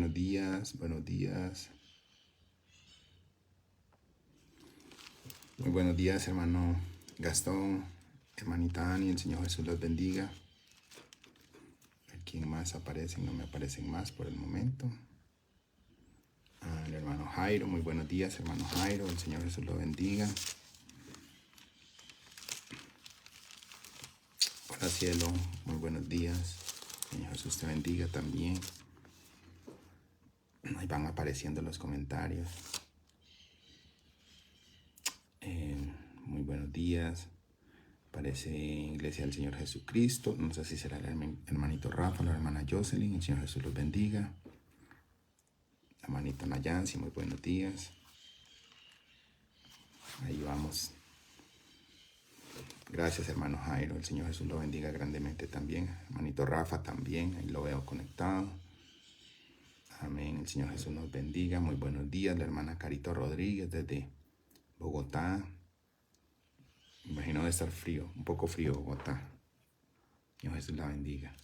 buenos días, buenos días. Muy buenos días, hermano Gastón, hermanita Ani, el Señor Jesús los bendiga. ¿Quién más aparecen? No me aparecen más por el momento. El hermano Jairo, muy buenos días, hermano Jairo, el Señor Jesús los bendiga. Hola cielo, muy buenos días, Señor Jesús te bendiga también. Ahí van apareciendo los comentarios. Muy buenos días. Parece Iglesia del Señor Jesucristo. No sé si será el hermanito Rafa, la hermana Jocelyn. El Señor Jesús los bendiga. La hermanita Nayansi, muy buenos días. Ahí vamos. Gracias, hermano Jairo. El Señor Jesús lo bendiga grandemente también. Hermanito Rafa también. Ahí lo veo conectado. Amén. El Señor Jesús nos bendiga. Muy buenos días. La hermana Carito Rodríguez desde Bogotá. Me imagino de estar frío. Un poco frío Bogotá. Señor Jesús la bendiga.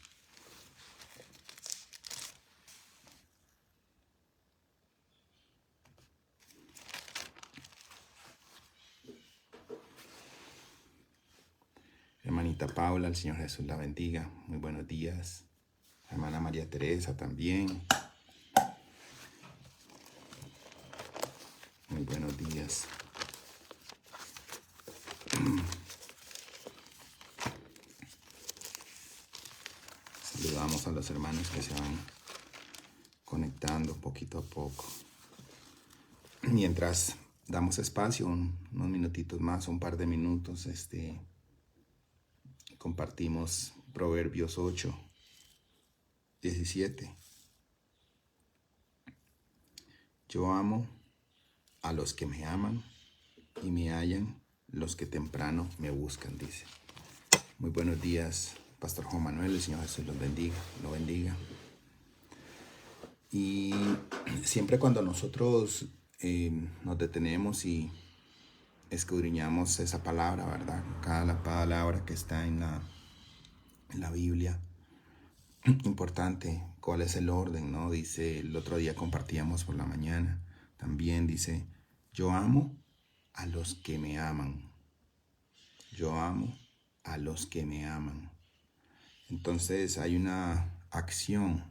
Hermanita Paula, el Señor Jesús la bendiga. Muy buenos días. Hermana María Teresa también. Muy buenos días. Saludamos a los hermanos que se van conectando poquito a poco. Mientras damos espacio, unos minutitos más, un par de minutos, compartimos Proverbios 8, 17. Yo amo a los que me aman y me hallan los que temprano me buscan, dice. Muy buenos días, Pastor Juan Manuel, el Señor Jesús los bendiga, lo bendiga. Y siempre cuando nosotros nos detenemos y escudriñamos esa palabra, ¿verdad? Cada palabra que está en la Biblia, importante, cuál es el orden, ¿no? Dice, el otro día compartíamos por la mañana, también dice, yo amo a los que me aman. Yo amo a los que me aman. Entonces hay una acción,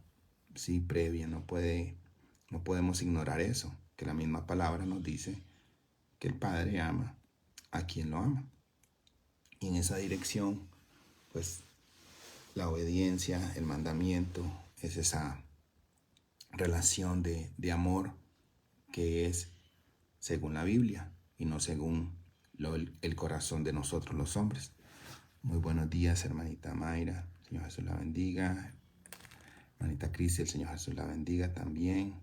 sí, previa, no podemos ignorar eso, que la misma palabra nos dice que el Padre ama a quien lo ama. Y en esa dirección, pues, la obediencia, el mandamiento, es esa relación de amor que es según la Biblia y no según el corazón de nosotros los hombres. Muy buenos días, hermanita Mayra, el Señor Jesús la bendiga. Hermanita Cristi, el Señor Jesús la bendiga también.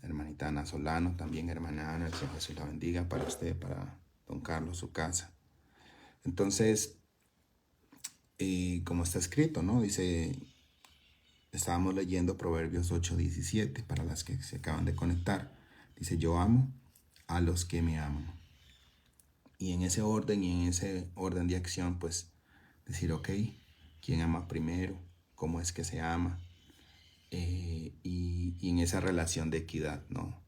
Hermanita Ana Solano, también hermana Ana, el Señor Jesús la bendiga para usted, para don Carlos, su casa. Entonces, como está escrito, ¿no? Dice, estábamos leyendo Proverbios 8:17, para las que se acaban de conectar. Dice, yo amo a los que me aman. Y en ese orden de acción, pues, decir, ok, ¿quién ama primero? ¿Cómo es que se ama? Y en esa relación de equidad, ¿no?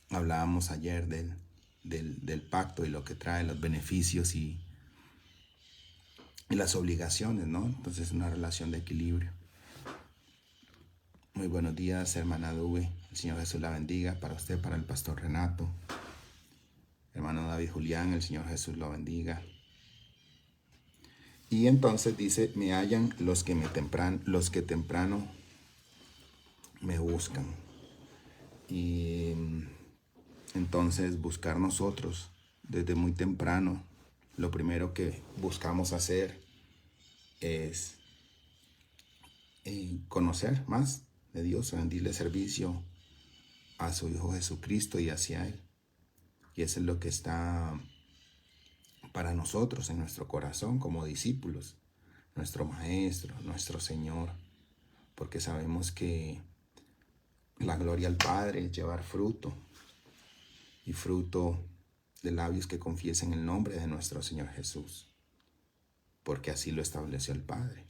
Hablábamos ayer del pacto y lo que trae, los beneficios y las obligaciones, ¿no? Entonces, una relación de equilibrio. Muy buenos días, hermana Dube. El Señor Jesús la bendiga para usted, para el pastor Renato. Hermano David Julián, el Señor Jesús lo bendiga. Y entonces dice, me hallan los que temprano me buscan. Y entonces buscar nosotros desde muy temprano, lo primero que buscamos hacer es conocer más de Dios, rendirle servicio a su Hijo Jesucristo y hacia Él. Y eso es lo que está para nosotros en nuestro corazón como discípulos, nuestro Maestro, nuestro Señor, porque sabemos que la gloria al Padre es llevar fruto, y fruto de labios que confiesen el nombre de nuestro Señor Jesús, porque así lo estableció el Padre.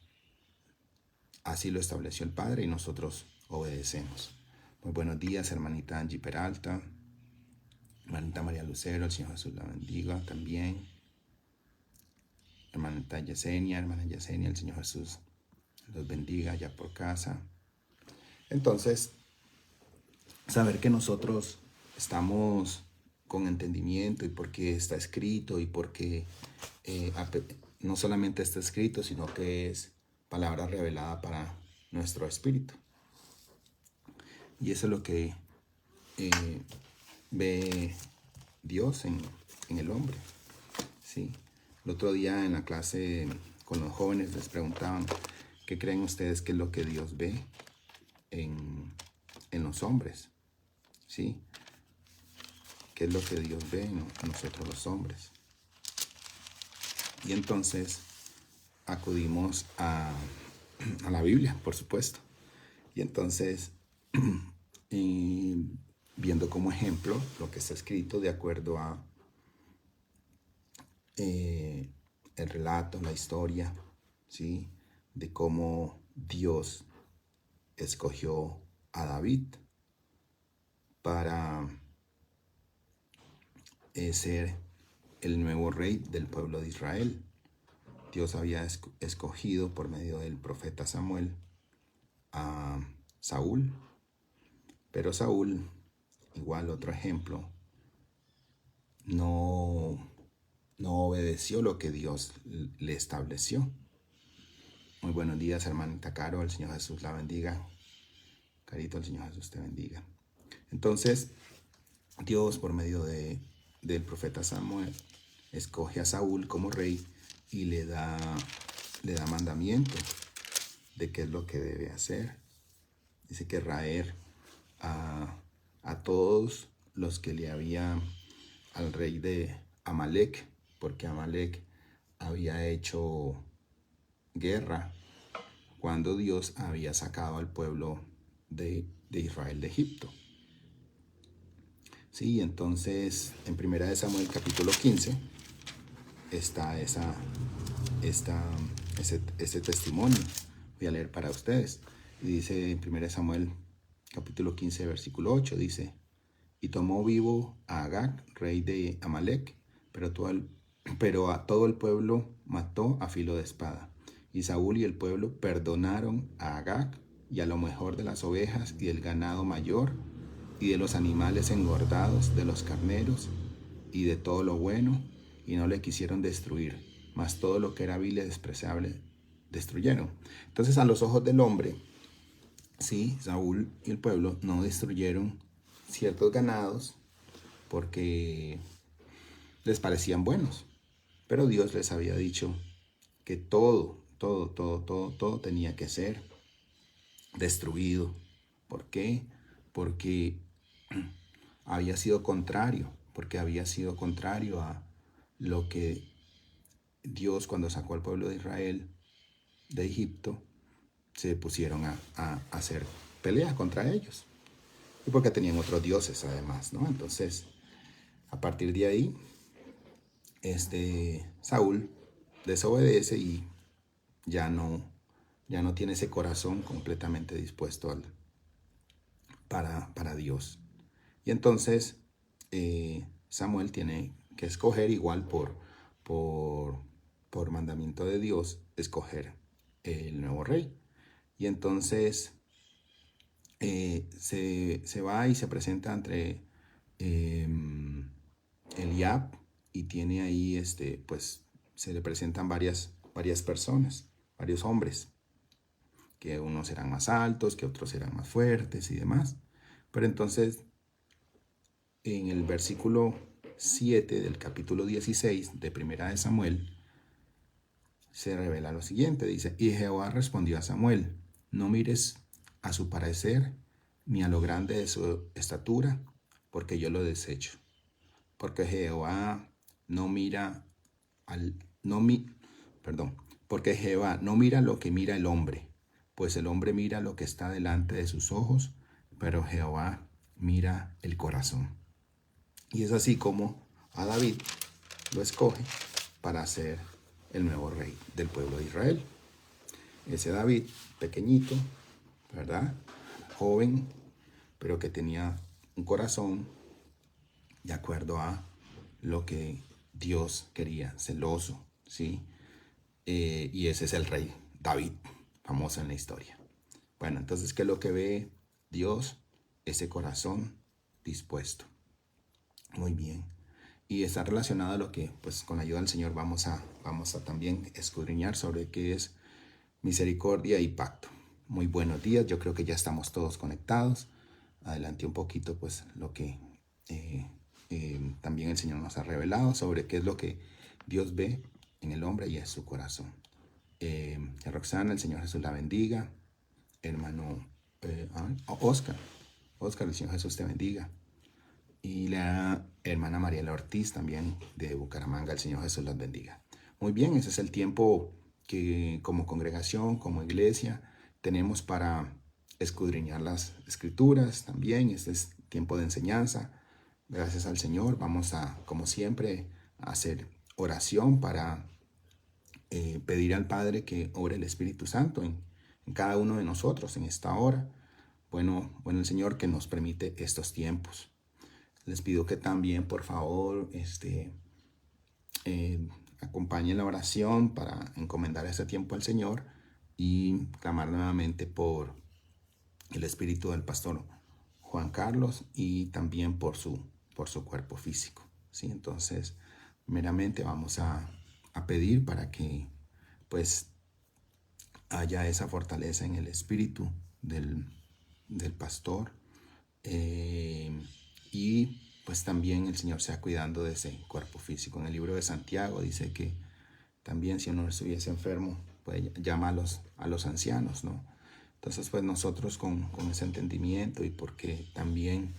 así lo estableció el Padre y nosotros obedecemos. Muy buenos días, hermanita Angie Peralta, hermanita María Lucero, el Señor Jesús la bendiga también. Hermanita Yesenia, hermana Yesenia, el Señor Jesús los bendiga allá por casa. Entonces, saber que nosotros estamos con entendimiento y porque está escrito y porque no solamente está escrito, sino que es palabra revelada para nuestro espíritu. Y eso es lo que ve Dios en el hombre, ¿sí? El otro día en la clase con los jóvenes les preguntaban, ¿qué creen ustedes que es lo que Dios ve en los hombres? ¿Sí? ¿Qué es lo que Dios ve en nosotros los hombres? Y entonces acudimos a la Biblia, por supuesto. Y entonces, viendo como ejemplo lo que está escrito de acuerdo a el relato, la historia, ¿sí? De cómo Dios escogió a David para ser el nuevo rey del pueblo de Israel. Dios había escogido por medio del profeta Samuel a Saúl, pero Saúl, igual otro ejemplo, no obedeció lo que Dios le estableció. Muy buenos días, hermanita Caro, el Señor Jesús la bendiga. Carito, el Señor Jesús te bendiga. Entonces, Dios por medio del profeta Samuel escoge a Saúl como rey y le da mandamiento de qué es lo que debe hacer. Dice que raer a todos los que le habían al rey de Amalek, porque Amalek había hecho guerra cuando Dios había sacado al pueblo de Israel de Egipto. Sí, entonces en 1 Samuel capítulo 15 está ese testimonio. Voy a leer para ustedes. Y dice en 1 Samuel capítulo 15 versículo 8, dice: y tomó vivo a Agag, rey de Amalek, pero a todo el pueblo mató a filo de espada. Y Saúl y el pueblo perdonaron a Agag y a lo mejor de las ovejas y del ganado mayor y de los animales engordados, de los carneros y de todo lo bueno, y no le quisieron destruir, mas todo lo que era vil y despreciable destruyeron. Entonces, a los ojos del hombre, sí, Saúl y el pueblo no destruyeron ciertos ganados porque les parecían buenos, pero Dios les había dicho que todo tenía que ser destruido. ¿Por qué? Porque había sido contrario a lo que Dios, cuando sacó al pueblo de Israel de Egipto, se pusieron a hacer peleas contra ellos. Y porque tenían otros dioses además, ¿no? Entonces, a partir de ahí, Saúl desobedece y ya no tiene ese corazón completamente dispuesto para Dios. Y entonces Samuel tiene que escoger, igual por mandamiento de Dios, escoger el nuevo rey. Y entonces se va y se presenta entre Eliab, y tiene ahí, pues se le presentan varias personas, varios hombres, que unos eran más altos, que otros eran más fuertes y demás. Pero entonces, en el versículo 7 del capítulo 16 de 1 Samuel, se revela lo siguiente, dice: y Jehová respondió a Samuel: no mires a su parecer, ni a lo grande de su estatura, porque yo lo desecho. Porque Jehová no mira porque Jehová no mira lo que mira el hombre, pues el hombre mira lo que está delante de sus ojos, pero Jehová mira el corazón. Y es así como a David lo escoge para ser el nuevo rey del pueblo de Israel. Ese David, pequeñito, ¿verdad? Joven, pero que tenía un corazón de acuerdo a lo que Dios quería, celoso, ¿sí? Y ese es el rey David, famoso en la historia. Bueno, entonces, ¿qué es lo que ve Dios? Ese corazón dispuesto. Muy bien. Y está relacionado a lo que, pues, con la ayuda del Señor vamos a también escudriñar sobre qué es misericordia y pacto. Muy buenos días, yo creo que ya estamos todos conectados. Adelante un poquito, pues, lo que también el Señor nos ha revelado sobre qué es lo que Dios ve en el hombre y en su corazón. Roxana, el Señor Jesús la bendiga. Hermano Oscar, el Señor Jesús te bendiga. Y la hermana Mariela Ortiz también de Bucaramanga, el Señor Jesús las bendiga. Muy bien, ese es el tiempo que como congregación, como iglesia, tenemos para escudriñar las escrituras también. Este es tiempo de enseñanza. Gracias al Señor. Vamos a, como siempre, a hacer oración para pedir al Padre que obre el Espíritu Santo en cada uno de nosotros en esta hora. Bueno, el Señor que nos permite estos tiempos. Les pido que también, por favor, acompañen la oración para encomendar este tiempo al Señor y clamar nuevamente por el espíritu del pastor Juan Carlos y también por su cuerpo físico, ¿sí? Entonces, meramente vamos a pedir para que, pues, haya esa fortaleza en el espíritu del pastor, y pues también el Señor sea cuidando de ese cuerpo físico. En el libro de Santiago dice que también si uno estuviese enfermo, pues llama a los ancianos, ¿no? Entonces, pues nosotros con ese entendimiento y porque también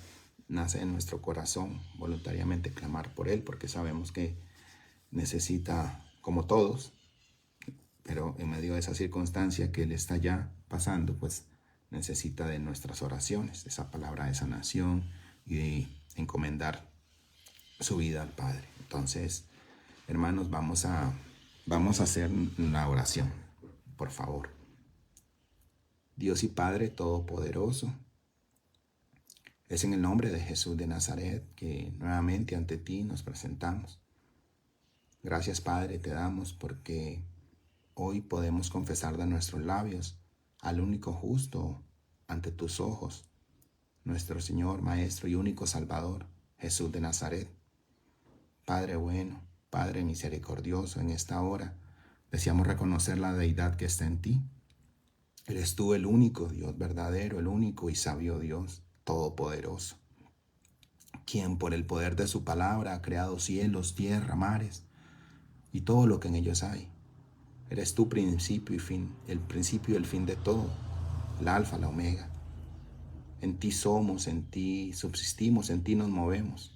nace en nuestro corazón voluntariamente clamar por él, porque sabemos que necesita, como todos, pero en medio de esa circunstancia que él está ya pasando, pues necesita de nuestras oraciones, esa palabra de sanación y de encomendar su vida al Padre. Entonces, hermanos, vamos a hacer una oración, por favor. Dios y Padre Todopoderoso, es en el nombre de Jesús de Nazaret que nuevamente ante ti nos presentamos. Gracias, Padre, te damos porque hoy podemos confesar de nuestros labios al único justo ante tus ojos, nuestro Señor, Maestro y único Salvador, Jesús de Nazaret. Padre bueno, Padre misericordioso, en esta hora deseamos reconocer la deidad que está en ti. Eres tú el único Dios verdadero, el único y sabio Dios todopoderoso, quien por el poder de su palabra ha creado cielos, tierra, mares y todo lo que en ellos hay. Eres tu principio y fin, el principio y el fin de todo, el alfa, la omega. En ti somos, en ti subsistimos, en ti nos movemos.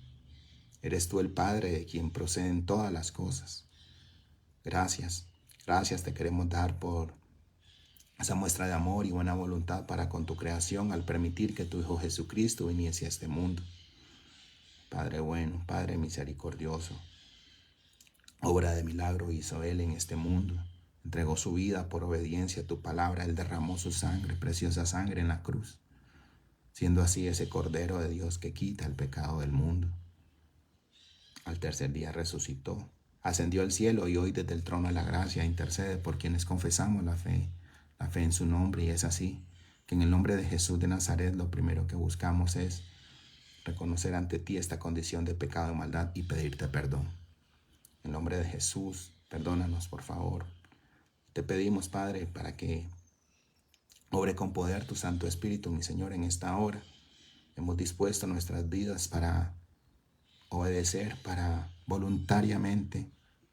Eres tú el Padre de quien proceden todas las cosas. Gracias, gracias te queremos dar por esa muestra de amor y buena voluntad para con tu creación al permitir que tu Hijo Jesucristo viniese a este mundo. Padre bueno, Padre misericordioso, obra de milagro hizo Él en este mundo. Entregó su vida por obediencia a tu palabra. Él derramó su sangre, preciosa sangre en la cruz, siendo así ese Cordero de Dios que quita el pecado del mundo. Al tercer día resucitó, ascendió al cielo y hoy desde el trono de la gracia intercede por quienes confesamos la fe en su nombre. Y es así que en el nombre de Jesús de Nazaret lo primero que buscamos es reconocer ante ti esta condición de pecado y maldad y pedirte perdón. En el nombre de Jesús, perdónanos por favor. Te pedimos, Padre, para que obre con poder tu Santo Espíritu, mi Señor, en esta hora. Hemos dispuesto nuestras vidas para obedecer, para voluntariamente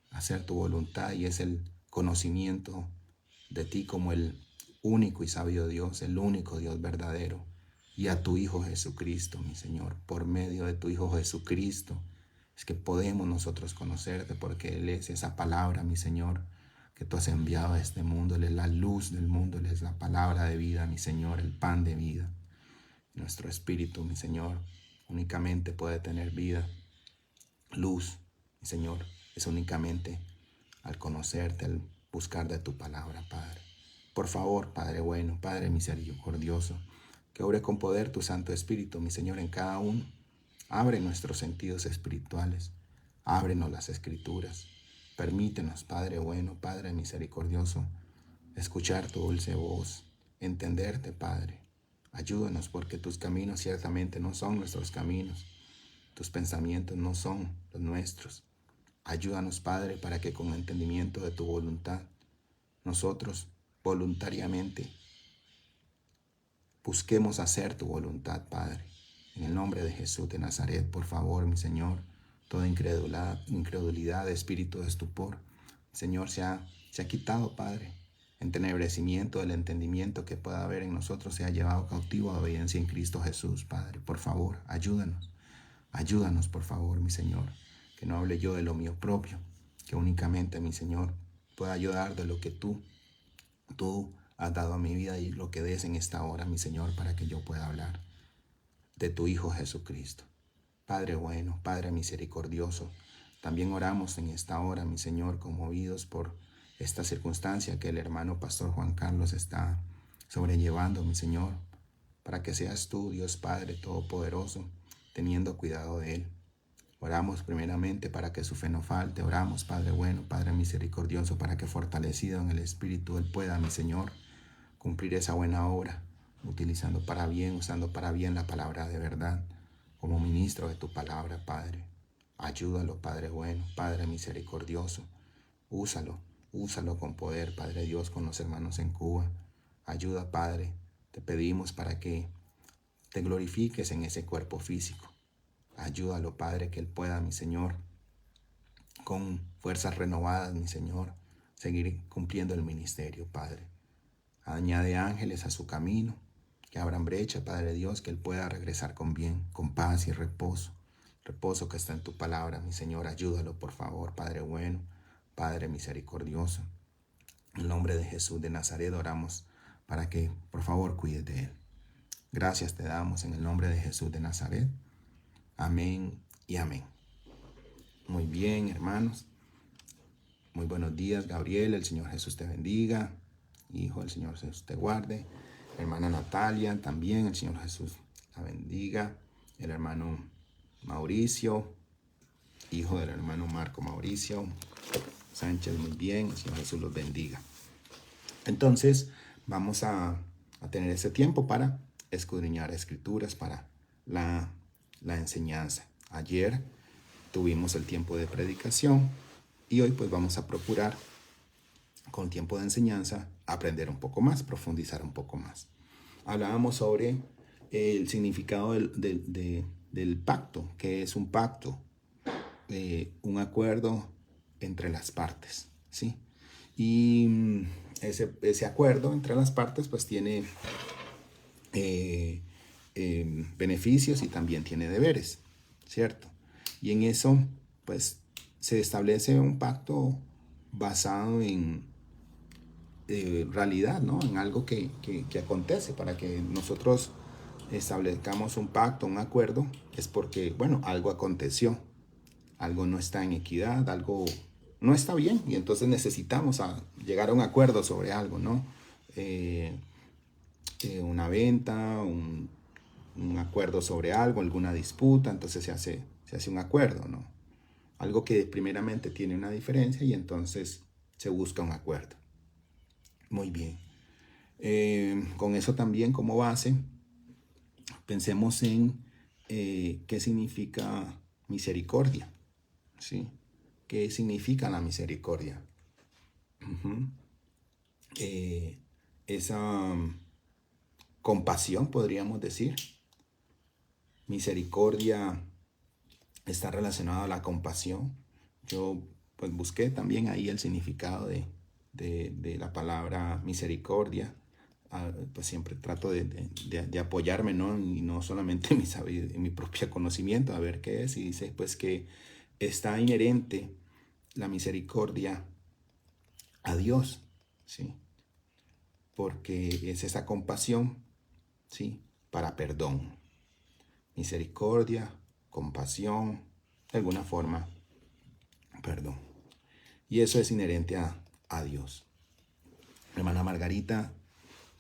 hacer tu voluntad, y es el conocimiento de ti como el único y sabio Dios, el único Dios verdadero, y a tu Hijo Jesucristo, mi Señor. Por medio de tu Hijo Jesucristo es que podemos nosotros conocerte, porque Él es esa palabra, mi Señor, que tú has enviado a este mundo. Él es la luz del mundo, Él es la palabra de vida, mi Señor, el pan de vida. Nuestro espíritu, mi Señor, únicamente puede tener vida, luz, mi Señor, es únicamente al conocerte, al buscar de tu palabra, Padre. Por favor, Padre bueno, Padre misericordioso, que obre con poder tu Santo Espíritu, mi Señor, en cada uno. Abre nuestros sentidos espirituales. Ábrenos las escrituras. Permítenos, Padre bueno, Padre misericordioso, escuchar tu dulce voz, entenderte, Padre. Ayúdanos porque tus caminos ciertamente no son nuestros caminos. Tus pensamientos no son los nuestros. Ayúdanos, Padre, para que con entendimiento de tu voluntad, nosotros voluntariamente busquemos hacer tu voluntad, Padre. En el nombre de Jesús de Nazaret, por favor, mi Señor, toda incredulidad, espíritu de estupor, Señor, se ha quitado, Padre. Entenebrecimiento del entendimiento que pueda haber en nosotros se ha llevado cautivo a obediencia en Cristo Jesús, Padre. Por favor, ayúdanos. Ayúdanos, por favor, mi Señor, que no hable yo de lo mío propio, que únicamente, mi Señor, pueda ayudar de lo que tú has dado a mi vida y lo que des en esta hora, mi Señor, para que yo pueda hablar de tu Hijo Jesucristo. Padre bueno, Padre misericordioso, también oramos en esta hora, mi Señor, conmovidos por esta circunstancia que el hermano Pastor Juan Carlos está sobrellevando, mi Señor, para que seas tú, Dios Padre Todopoderoso, teniendo cuidado de él. Oramos primeramente para que su fe no falte. Oramos, Padre bueno, Padre misericordioso, para que fortalecido en el Espíritu él pueda, mi Señor, cumplir esa buena obra, usando para bien la palabra de verdad, como ministro de tu palabra, Padre. Ayúdalo, Padre bueno, Padre misericordioso. Úsalo con poder, Padre Dios, con los hermanos en Cuba. Ayuda, Padre, te pedimos para que te glorifiques en ese cuerpo físico. Ayúdalo, Padre, que él pueda, mi Señor, con fuerzas renovadas, mi Señor, seguir cumpliendo el ministerio, Padre. Añade ángeles a su camino, que abran brecha, Padre Dios, que él pueda regresar con bien, con paz y reposo. Reposo que está en tu palabra, mi Señor. Ayúdalo, por favor, Padre bueno, Padre misericordioso. En el nombre de Jesús de Nazaret oramos para que, por favor, cuides de él. Gracias te damos en el nombre de Jesús de Nazaret. Amén y amén. Muy bien, hermanos. Muy buenos días, Gabriel. El Señor Jesús te bendiga. Hijo, el Señor Jesús te guarde. Hermana Natalia, también el Señor Jesús la bendiga. El hermano Mauricio, hijo del hermano Marco Mauricio Sánchez, muy bien. El Señor Jesús los bendiga. Entonces, vamos a tener ese tiempo para escudriñar escrituras, para la enseñanza. Ayer tuvimos el tiempo de predicación y hoy pues vamos a procurar con tiempo de enseñanza aprender un poco más, profundizar un poco más. Hablábamos sobre el significado del pacto, que es un pacto, un acuerdo entre las partes, ¿sí? Y ese acuerdo entre las partes pues tiene beneficios y también tiene deberes, ¿cierto? Y en eso pues se establece un pacto basado en realidad, ¿no? En algo que acontece. Para que nosotros establezcamos un pacto, un acuerdo, es porque, bueno, algo aconteció, algo no está en equidad, algo no está bien y entonces necesitamos llegar a un acuerdo sobre algo, ¿no? Una venta, un acuerdo sobre algo, alguna disputa, entonces se hace un acuerdo, ¿no? Algo que primeramente tiene una diferencia y entonces se busca un acuerdo. Muy bien. Con eso también como base, pensemos en qué significa misericordia, ¿sí? ¿Qué significa la misericordia? Esa compasión, podríamos decir. Misericordia está relacionada a la compasión. Yo pues busqué también ahí el significado de la palabra misericordia. Pues siempre trato de apoyarme, ¿no? Y no solamente en mi propio conocimiento, a ver qué es. Y dice pues que está inherente la misericordia a Dios, ¿sí? Porque es esa compasión, ¿sí? Para perdón. Misericordia, compasión, de alguna forma, perdón. Y eso es inherente a Dios. Hermana Margarita,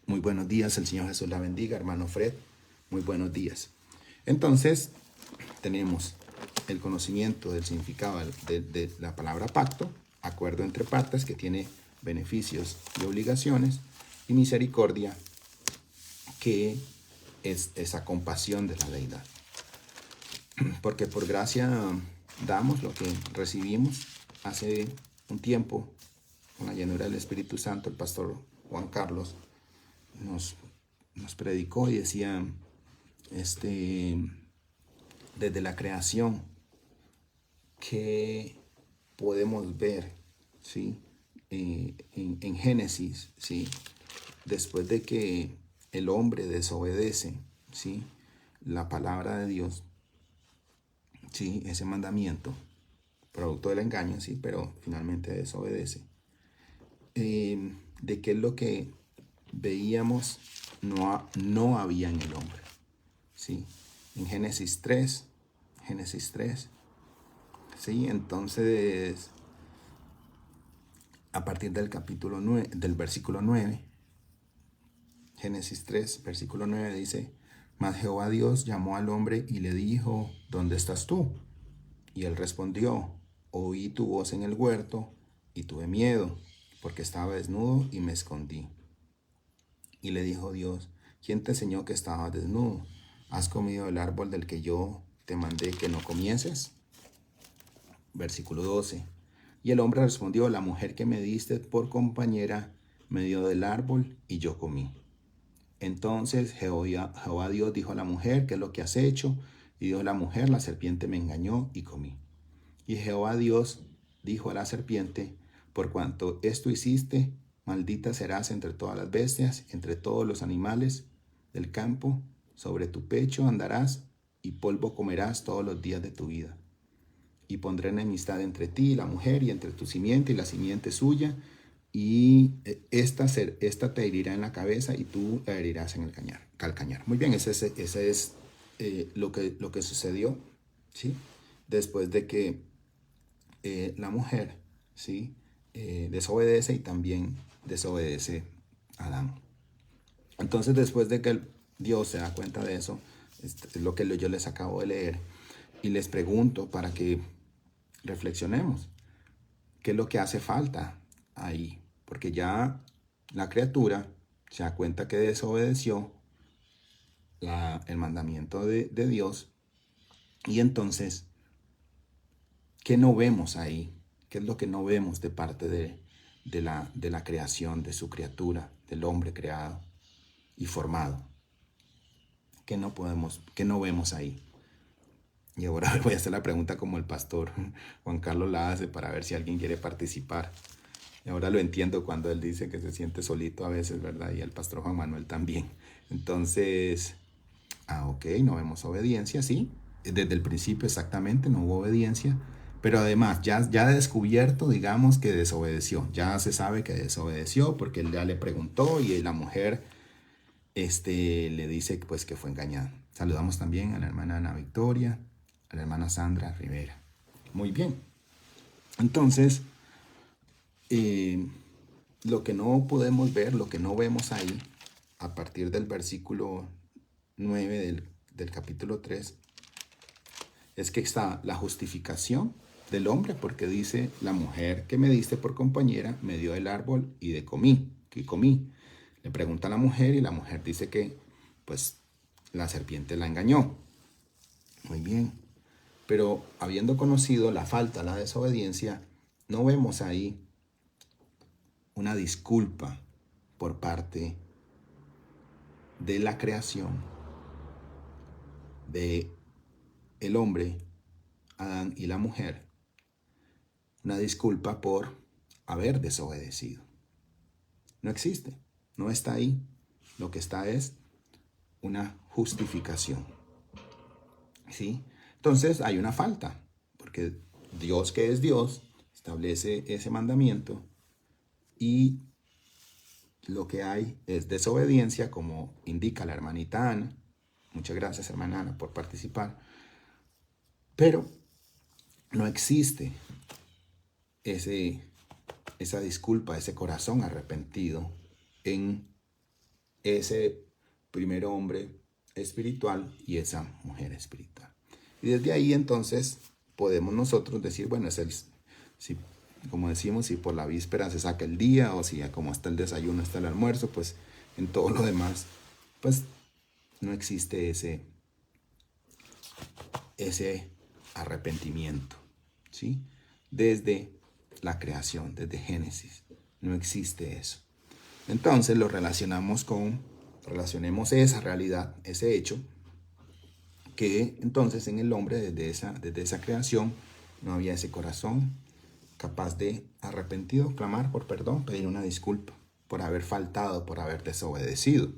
muy buenos días. El Señor Jesús la bendiga. Hermano Fred, muy buenos días. Entonces, tenemos el conocimiento del significado de la palabra pacto, acuerdo entre partes que tiene beneficios y obligaciones, y misericordia, que es esa compasión de la deidad. Porque por gracia damos lo que recibimos. Hace un tiempo, con la llenura del Espíritu Santo, el pastor Juan Carlos nos predicó y decía, desde la creación, que podemos ver, ¿sí? En Génesis, ¿sí? Después de que el hombre desobedece, ¿sí?, la palabra de Dios, ¿sí?, ese mandamiento, producto del engaño, sí, pero finalmente desobedece. De qué es lo que veíamos no había en el hombre, ¿sí? En Génesis 3, ¿sí? Entonces, a partir del capítulo 9, del versículo 9, Génesis 3, versículo 9 dice, mas Jehová Dios llamó al hombre y le dijo, ¿dónde estás tú? Y él respondió, oí tu voz en el huerto y tuve miedo, porque estaba desnudo y me escondí. Y le dijo Dios, ¿quién te enseñó que estabas desnudo? ¿Has comido del árbol del que yo te mandé que no comieses? Versículo 12. Y el hombre respondió, la mujer que me diste por compañera me dio del árbol y yo comí. Entonces Jehová Dios dijo a la mujer, ¿qué es lo que has hecho? Y dijo la mujer, la serpiente me engañó y comí. Y Jehová Dios dijo a la serpiente, por cuanto esto hiciste, maldita serás entre todas las bestias, entre todos los animales del campo, sobre tu pecho andarás y polvo comerás todos los días de tu vida. Y pondré enemistad entre ti y la mujer, y entre tu simiente y la simiente suya, y esta te herirá en la cabeza y tú la herirás en el calcañar. Muy bien, ese es lo que sucedió, ¿sí? Después de que la mujer, ¿sí?, desobedece, y también desobedece a Adán. Entonces, después de que Dios se da cuenta de eso, es lo que yo les acabo de leer, y les pregunto para que reflexionemos, ¿qué es lo que hace falta ahí? Porque ya la criatura se da cuenta que desobedeció el mandamiento de Dios, y entonces, ¿qué no vemos ahí? ¿Qué es lo que no vemos de parte de la creación, de su criatura, del hombre creado y formado? ¿Qué no vemos ahí? Y ahora voy a hacer la pregunta como el pastor Juan Carlos la hace, para ver si alguien quiere participar. Y ahora lo entiendo cuando él dice que se siente solito a veces, ¿verdad? Y el pastor Juan Manuel también. Entonces, ok, no vemos obediencia, sí. Desde el principio exactamente no hubo obediencia. Pero además ya ha descubierto, digamos, que desobedeció. Ya se sabe que desobedeció porque él ya le preguntó, y la mujer le dice pues que fue engañada. Saludamos también a la hermana Ana Victoria, a la hermana Sandra Rivera. Muy bien. Entonces, lo que no podemos ver, lo que no vemos ahí, a partir del versículo 9 del capítulo 3, es que está la justificación del hombre, porque dice, la mujer que me diste por compañera me dio el árbol y que comí. Le pregunta a la mujer, y la mujer dice que pues la serpiente la engañó. Muy bien. Pero habiendo conocido la falta, la desobediencia, no vemos ahí una disculpa por parte de la creación, de el hombre, Adán, y la mujer, una disculpa por haber desobedecido. No existe, no está ahí. Lo que está es una justificación, ¿sí? Entonces hay una falta, porque Dios, que es Dios, establece ese mandamiento, y lo que hay es desobediencia, como indica la hermanita Ana. Muchas gracias, hermana Ana, por participar. Pero no existe esa disculpa, ese corazón arrepentido en ese primer hombre espiritual y esa mujer espiritual. Y desde ahí entonces podemos nosotros decir, bueno, si, como decimos, si por la víspera se saca el día, o si como está el desayuno, está el almuerzo, pues en todo lo demás, pues no existe ese arrepentimiento, ¿sí? Desde la creación, desde Génesis, no existe eso. Entonces relacionemos esa realidad, ese hecho, que entonces en el hombre desde esa creación no había ese corazón capaz de arrepentido, clamar por perdón, pedir una disculpa por haber faltado, por haber desobedecido.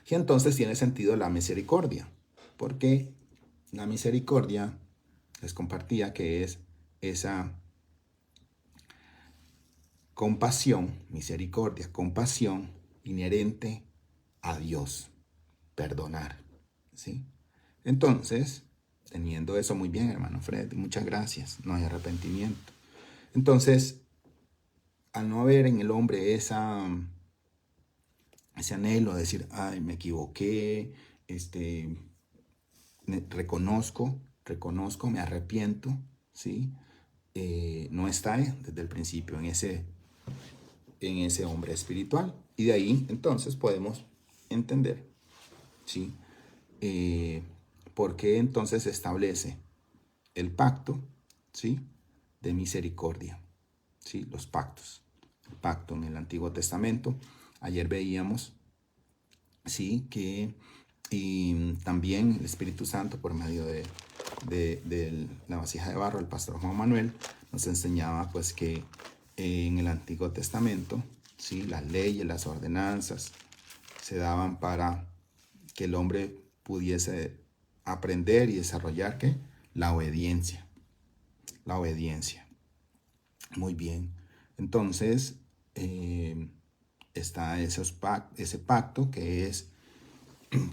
Y entonces tiene sentido la misericordia, porque la misericordia, les compartía que es esa compasión, misericordia, compasión inherente a Dios, perdonar, ¿sí? Entonces, teniendo eso muy bien, hermano Fred, muchas gracias, no hay arrepentimiento. Entonces, al no haber en el hombre ese anhelo de decir, ay, me equivoqué, reconozco, me arrepiento, ¿sí? No está desde el principio en ese hombre espiritual. Y de ahí entonces podemos entender, ¿sí? ¿Por qué entonces se establece el pacto, ¿sí? De misericordia, ¿sí? Los pactos. El pacto en el Antiguo Testamento. Ayer veíamos, ¿sí? Que y también el Espíritu Santo por medio de la vasija de barro, el pastor Juan Manuel, nos enseñaba pues que en el Antiguo Testamento, ¿sí? Las leyes, las ordenanzas se daban para que el hombre pudiese aprender y desarrollar ¿qué? La obediencia. La obediencia. Muy bien. Entonces, está ese pacto que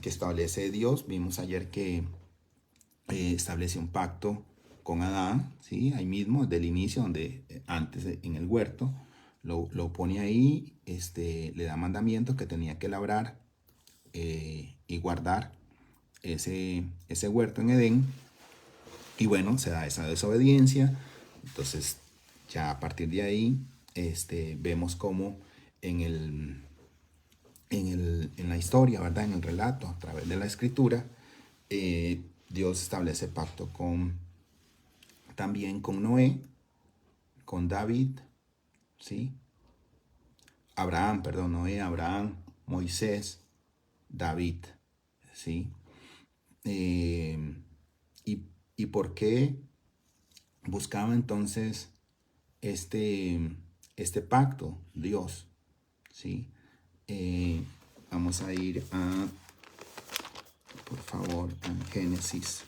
establece Dios. Vimos ayer que establece un pacto con Adán, ¿sí? Ahí mismo, desde el inicio, donde antes en el huerto, lo pone ahí, le da mandamientos que tenía que labrar y guardar ese huerto en Edén. Y bueno, se da esa desobediencia. Entonces, ya a partir de ahí, vemos cómo en la historia, ¿verdad? En el relato, a través de la escritura, Dios establece pacto también con Noé, con David, ¿sí? Noé, Abraham, Moisés, David, ¿sí? ¿Y por qué buscaba entonces este pacto Dios? ¿Sí? Vamos a ir por favor, a Génesis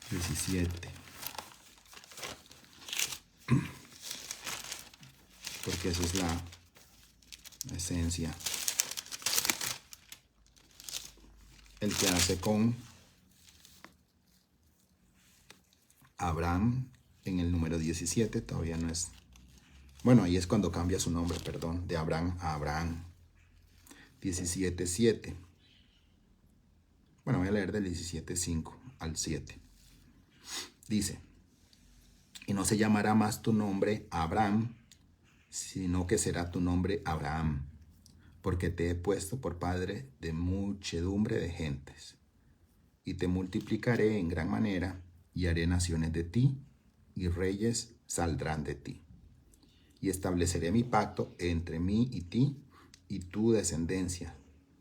17. Porque esa es la esencia. El que hace con Abraham en el número 17, todavía no es. Bueno, ahí es cuando cambia su nombre, perdón, de Abraham a Abraham. 17:7. Bueno, voy a leer del 17:5 al 7. Dice, y no se llamará más tu nombre Abraham, sino que será tu nombre Abraham, porque te he puesto por padre de muchedumbre de gentes, y te multiplicaré en gran manera, y haré naciones de ti, y reyes saldrán de ti. Y estableceré mi pacto entre mí y ti, y tu descendencia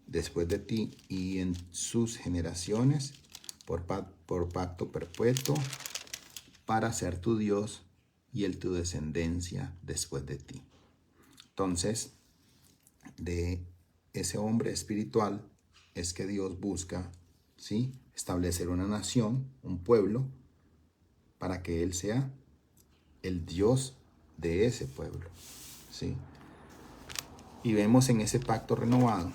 después de ti, y en sus generaciones, por pacto perpetuo, para ser tu Dios y tu descendencia después de ti. Entonces, de ese hombre espiritual es que Dios busca, ¿sí? Establecer una nación, un pueblo, para que Él sea el Dios de ese pueblo, ¿sí? Y vemos en ese pacto renovado,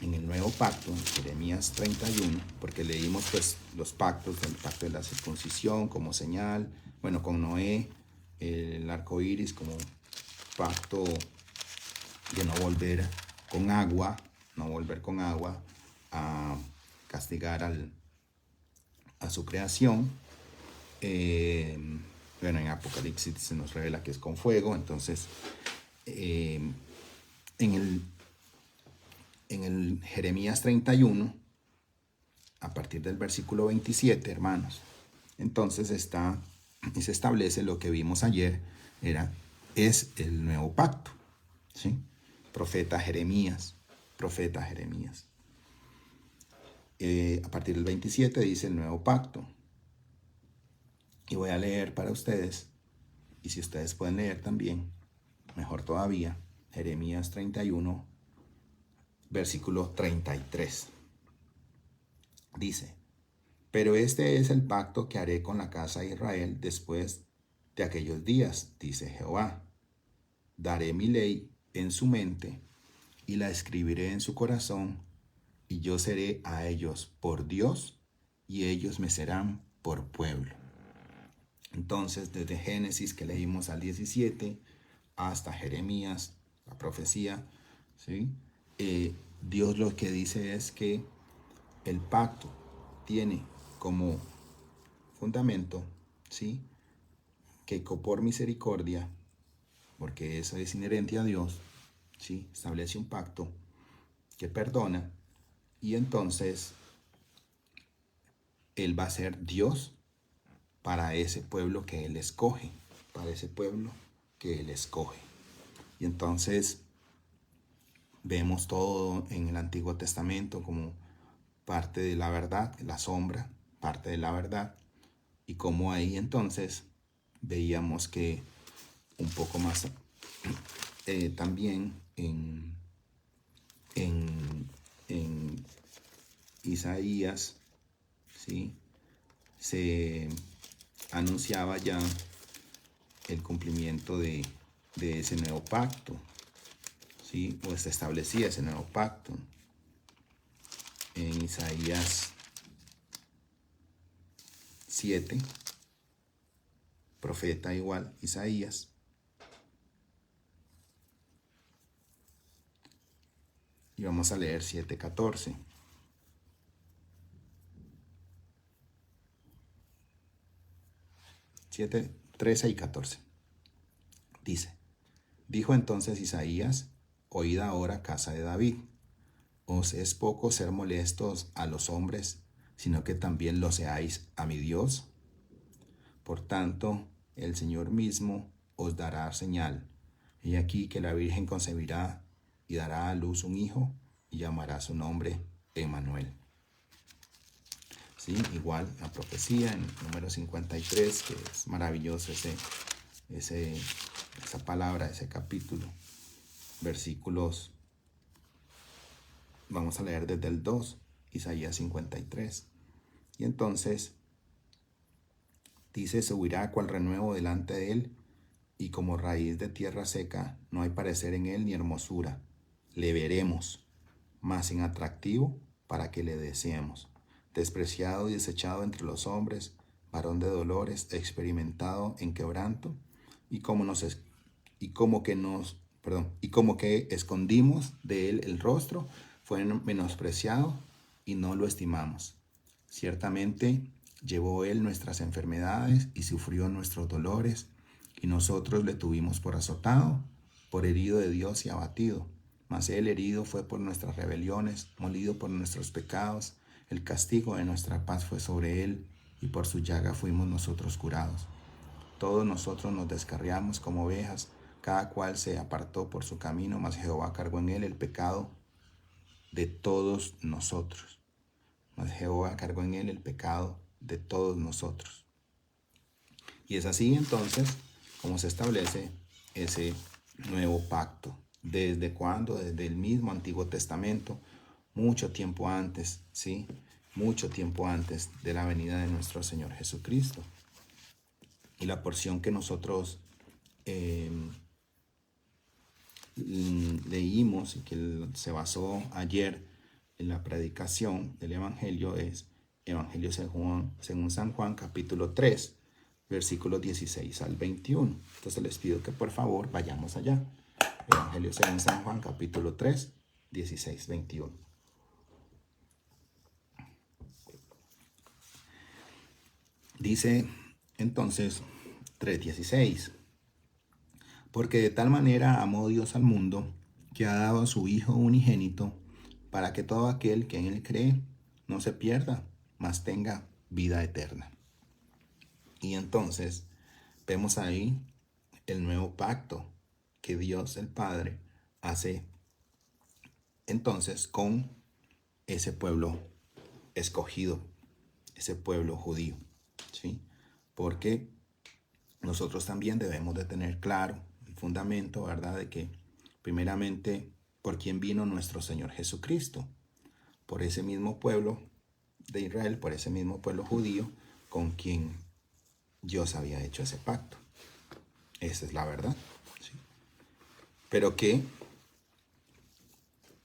en el nuevo pacto, en Jeremías 31, porque leímos pues los pactos, el pacto de la circuncisión como señal, Bueno, con Noé, el arco iris como pacto de no volver con agua, no volver con agua a castigar a su creación. Bueno, en Apocalipsis se nos revela que es con fuego. Entonces, en el Jeremías 31, a partir del versículo 27, hermanos, entonces está y se establece lo que vimos ayer, es el nuevo pacto, ¿sí? Profeta Jeremías. A partir del 27 dice el nuevo pacto. Y voy a leer para ustedes, y si ustedes pueden leer también, mejor todavía, Jeremías 31, versículo 33. Dice: pero este es el pacto que haré con la casa de Israel después de aquellos días, dice Jehová. Daré mi ley en su mente y la escribiré en su corazón, y yo seré a ellos por Dios, y ellos me serán por pueblo. Entonces, desde Génesis que leímos al 17 hasta Jeremías, la profecía, ¿sí? Dios lo que dice es que el pacto tiene como fundamento, ¿sí?, que por misericordia, porque eso es inherente a Dios, ¿sí?, establece un pacto que perdona, y entonces Él va a ser Dios para ese pueblo que Él escoge, Y entonces vemos todo en el Antiguo Testamento como parte de la verdad, la sombra, parte de la verdad, y como ahí entonces veíamos que un poco más también en Isaías, ¿sí?, se anunciaba ya el cumplimiento de ese nuevo pacto, ¿sí?, o se establecía ese nuevo pacto. En Isaías 7, profeta igual, Isaías, y vamos a leer 7:14. 7, 13 y 14. Dice: dijo entonces Isaías: oíd ahora, casa de David, os es poco ser molestos a los hombres, sino que también lo seáis a mi Dios. Por tanto, el Señor mismo os dará señal. He aquí que la Virgen concebirá y dará a luz un hijo, y llamará su nombre Emmanuel. Sí, igual la profecía en número 53, que es maravilloso esa palabra, ese capítulo. Versículos, vamos a leer desde el 2, Isaías 53. Y entonces dice: subirá cual renuevo delante de él, y como raíz de tierra seca, no hay parecer en él ni hermosura. Le veremos, mas sin atractivo para que le deseemos. Despreciado y desechado entre los hombres, varón de dolores, experimentado en quebranto, y como que escondimos de él el rostro, fue menospreciado y no lo estimamos. Ciertamente llevó él nuestras enfermedades y sufrió nuestros dolores, y nosotros le tuvimos por azotado, por herido de Dios y abatido. Mas él herido fue por nuestras rebeliones, molido por nuestros pecados. El castigo de nuestra paz fue sobre él, y por su llaga fuimos nosotros curados. Todos nosotros nos descarriamos como ovejas, cada cual se apartó por su camino, mas Jehová cargó en él el pecado de todos nosotros. Y es así entonces como se establece ese nuevo pacto. ¿Desde cuándo? Desde el mismo Antiguo Testamento, mucho tiempo antes, ¿sí? Mucho tiempo antes de la venida de nuestro Señor Jesucristo. Y la porción que nosotros leímos y que se basó ayer en la predicación del Evangelio es Evangelio según San Juan, capítulo 3, versículos 16 al 21. Entonces les pido que por favor vayamos allá. Evangelio según San Juan, capítulo 3, 16, 21. Dice entonces 3:16. Porque de tal manera amó Dios al mundo, que ha dado a su Hijo unigénito, para que todo aquel que en él cree no se pierda, mas tenga vida eterna. Y entonces vemos ahí el nuevo pacto que Dios el Padre hace entonces con ese pueblo escogido, ese pueblo judío, ¿sí? Porque nosotros también debemos de tener claro el fundamento, ¿verdad? De que primeramente, ¿por quién vino nuestro Señor Jesucristo? Por ese mismo pueblo de Israel, por ese mismo pueblo judío con quien Dios había hecho ese pacto. Esa es la verdad, ¿sí? Pero que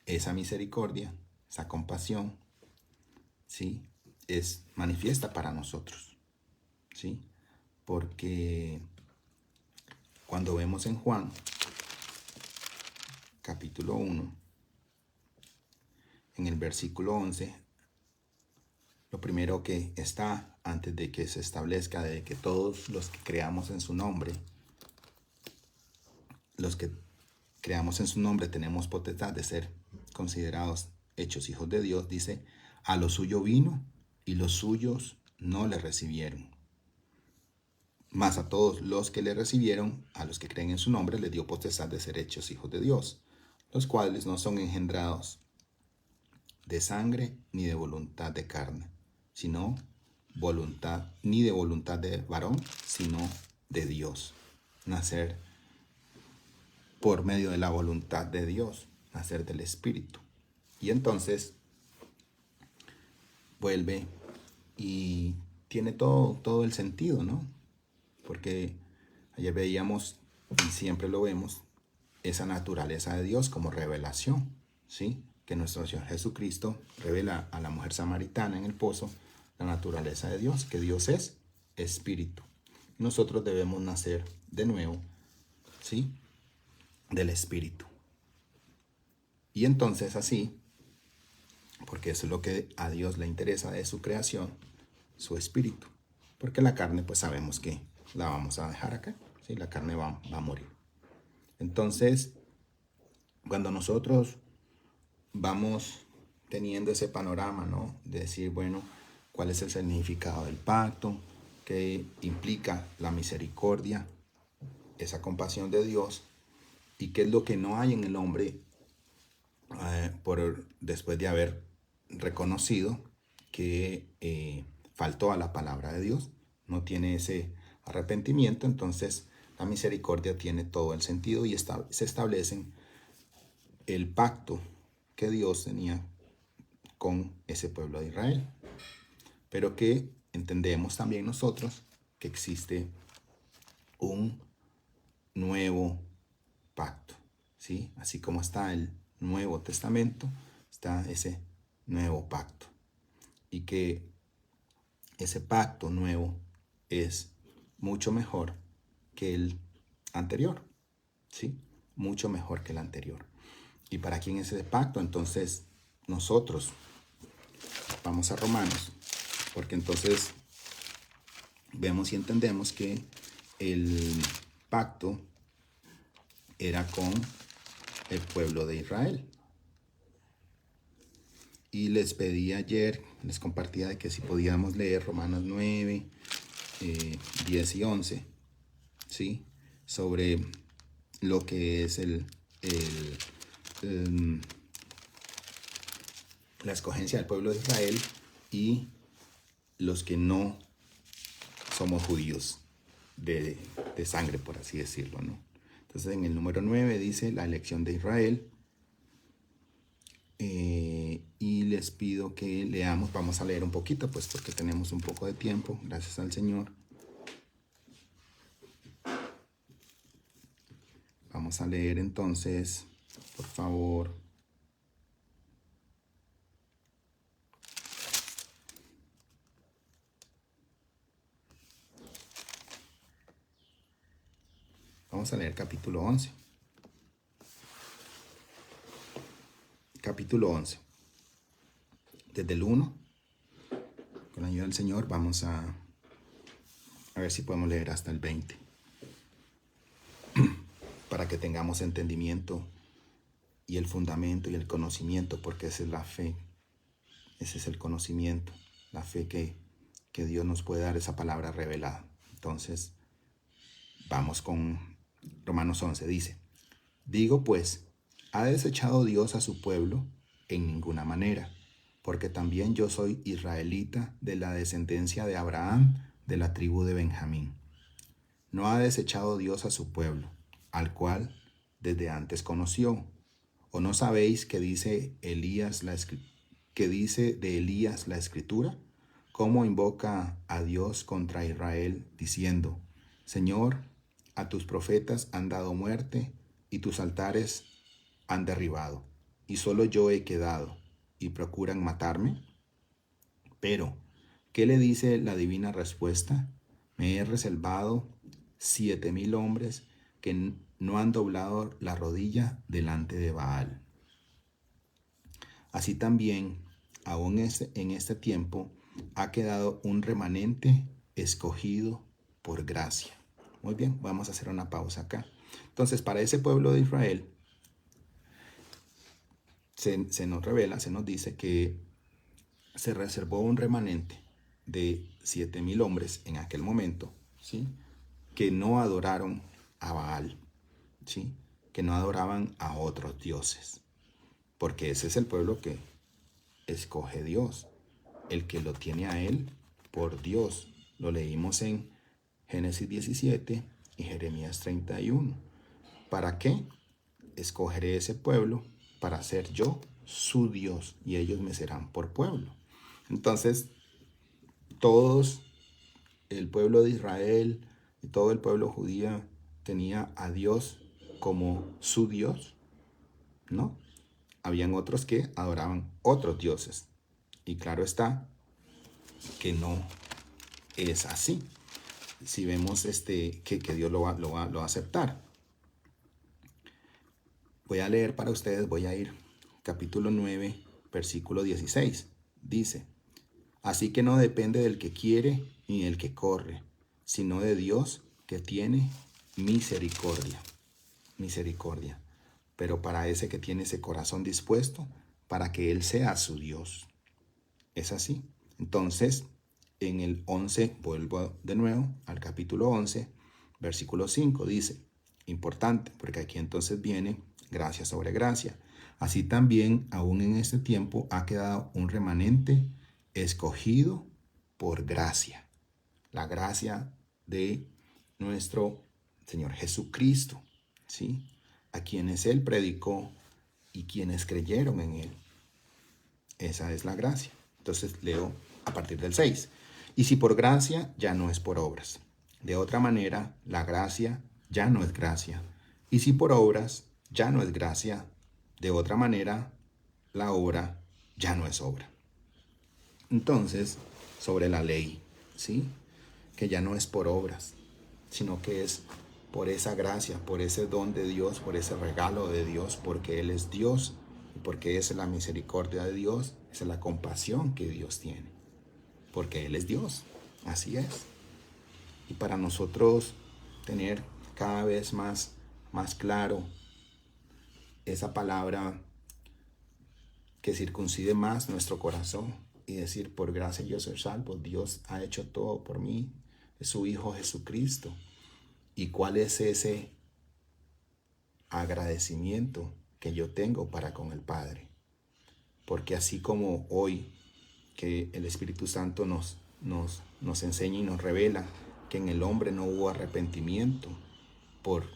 esa misericordia, esa compasión, ¿sí? Es manifiesta para nosotros, ¿sí? Porque cuando vemos en Juan, capítulo 1, en el versículo 11, lo primero que está antes de que se establezca de que todos los que creamos en su nombre, los que creamos en su nombre tenemos potestad de ser considerados hechos hijos de Dios, dice, a lo suyo vino y los suyos no le recibieron. Mas a todos los que le recibieron, a los que creen en su nombre, les dio potestad de ser hechos hijos de Dios, los cuales no son engendrados de sangre ni de voluntad de carne, sino ni de voluntad de varón, sino de Dios. Nacer por medio de la voluntad de Dios, nacer del Espíritu. Y entonces vuelve y tiene todo el sentido, ¿no? Porque ayer veíamos, y siempre lo vemos, esa naturaleza de Dios como revelación, ¿sí? Que nuestro Señor Jesucristo revela a la mujer samaritana en el pozo la naturaleza de Dios, que Dios es espíritu. Nosotros debemos nacer de nuevo, ¿sí? Del espíritu. Y entonces así, porque eso es lo que a Dios le interesa de su creación, su espíritu. Porque la carne, pues sabemos que la vamos a dejar acá, ¿sí? La carne va a morir. Entonces, cuando nosotros vamos teniendo ese panorama, ¿no? De decir, bueno, ¿cuál es el significado del pacto? ¿Qué implica la misericordia? Esa compasión de Dios. ¿Y qué es lo que no hay en el hombre después de haber reconocido que faltó a la palabra de Dios? No tiene ese arrepentimiento, entonces la misericordia tiene todo el sentido y se establecen el pacto que Dios tenía con ese pueblo de Israel. Pero que entendemos también nosotros que existe un nuevo pacto, ¿sí? Así como está el Nuevo Testamento, está ese nuevo pacto. Y que ese pacto nuevo es mucho mejor que el anterior, ¿sí? Mucho mejor que el anterior. ¿Y para quién es ese pacto? Entonces, nosotros vamos a Romanos, porque entonces vemos y entendemos que el pacto era con el pueblo de Israel. Y les pedí ayer, les compartía de que si podíamos leer Romanos 9, 10 y 11, ¿sí? Sobre lo que es la escogencia del pueblo de Israel y los que no somos judíos de sangre, por así decirlo, ¿no? Entonces en el número 9 dice la elección de Israel. Y les pido que leamos, vamos a leer un poquito, pues porque tenemos un poco de tiempo, gracias al Señor. Vamos a leer entonces, por favor. Vamos a leer capítulo 11. Capítulo 11. Desde el 1, con la ayuda del Señor, vamos a ver si podemos leer hasta el 20. Para que tengamos entendimiento y el fundamento y el conocimiento, porque esa es la fe. Ese es el conocimiento, la fe que Dios nos puede dar, esa palabra revelada. Entonces, vamos con Romanos 11. Dice: digo pues, ¿ha desechado Dios a su pueblo? En ninguna manera, porque también yo soy israelita, de la descendencia de Abraham, de la tribu de Benjamín. No ha desechado Dios a su pueblo, al cual desde antes conoció. ¿O no sabéis que dice de Elías la Escritura? ¿Cómo invoca a Dios contra Israel, diciendo: Señor, a tus profetas han dado muerte, y tus altares han derribado, y solo yo he quedado, y procuran matarme? Pero, ¿qué le dice la divina respuesta? Me he reservado 7,000 hombres que no han doblado la rodilla delante de Baal. Así también, aún en este tiempo, ha quedado un remanente escogido por gracia. Muy bien, vamos a hacer una pausa acá. Entonces, para ese pueblo de Israel, se nos revela, se nos dice que se reservó un remanente de 7,000 hombres en aquel momento, ¿sí? Que no adoraron a Baal, ¿sí? Que no adoraban a otros dioses, porque ese es el pueblo que escoge Dios, el que lo tiene a él por Dios. Lo leímos en Génesis 17 y Jeremías 31. ¿Para qué? Escogeré ese pueblo para ser yo su Dios, y ellos me serán por pueblo. Entonces, todos, el pueblo de Israel y todo el pueblo judío tenía a Dios como su Dios, ¿no? Habían otros que adoraban otros dioses. Y claro está que no es así. Si vemos que Dios lo va a aceptar. Voy a leer para ustedes, voy a ir capítulo 9, versículo 16. Dice: así que no depende del que quiere ni del que corre, sino de Dios, que tiene misericordia. Misericordia. Pero para ese que tiene ese corazón dispuesto, para que Él sea su Dios. Es así. Entonces, en el 11, vuelvo de nuevo al capítulo 11, versículo 5, dice, importante, porque aquí entonces viene gracia sobre gracia. Así también, aún en este tiempo, ha quedado un remanente escogido por gracia. La gracia de nuestro Señor Jesucristo, ¿sí? A quienes Él predicó y quienes creyeron en Él. Esa es la gracia. Entonces leo a partir del 6. Y si por gracia, ya no es por obras. De otra manera, la gracia ya no es gracia. Y si por obras, ya no es gracia. De otra manera, la obra ya no es obra. Entonces, sobre la ley, ¿sí? Que ya no es por obras, sino que es por esa gracia, por ese don de Dios, por ese regalo de Dios, porque Él es Dios, y porque esa es la misericordia de Dios, esa es la compasión que Dios tiene, porque Él es Dios, así es. Y para nosotros tener cada vez más claro esa palabra que circuncide más nuestro corazón y decir, por gracia yo soy salvo, Dios ha hecho todo por mí, es su Hijo Jesucristo. ¿Y cuál es ese agradecimiento que yo tengo para con el Padre? Porque así como hoy que el Espíritu Santo nos enseña y nos revela que en el hombre no hubo arrepentimiento por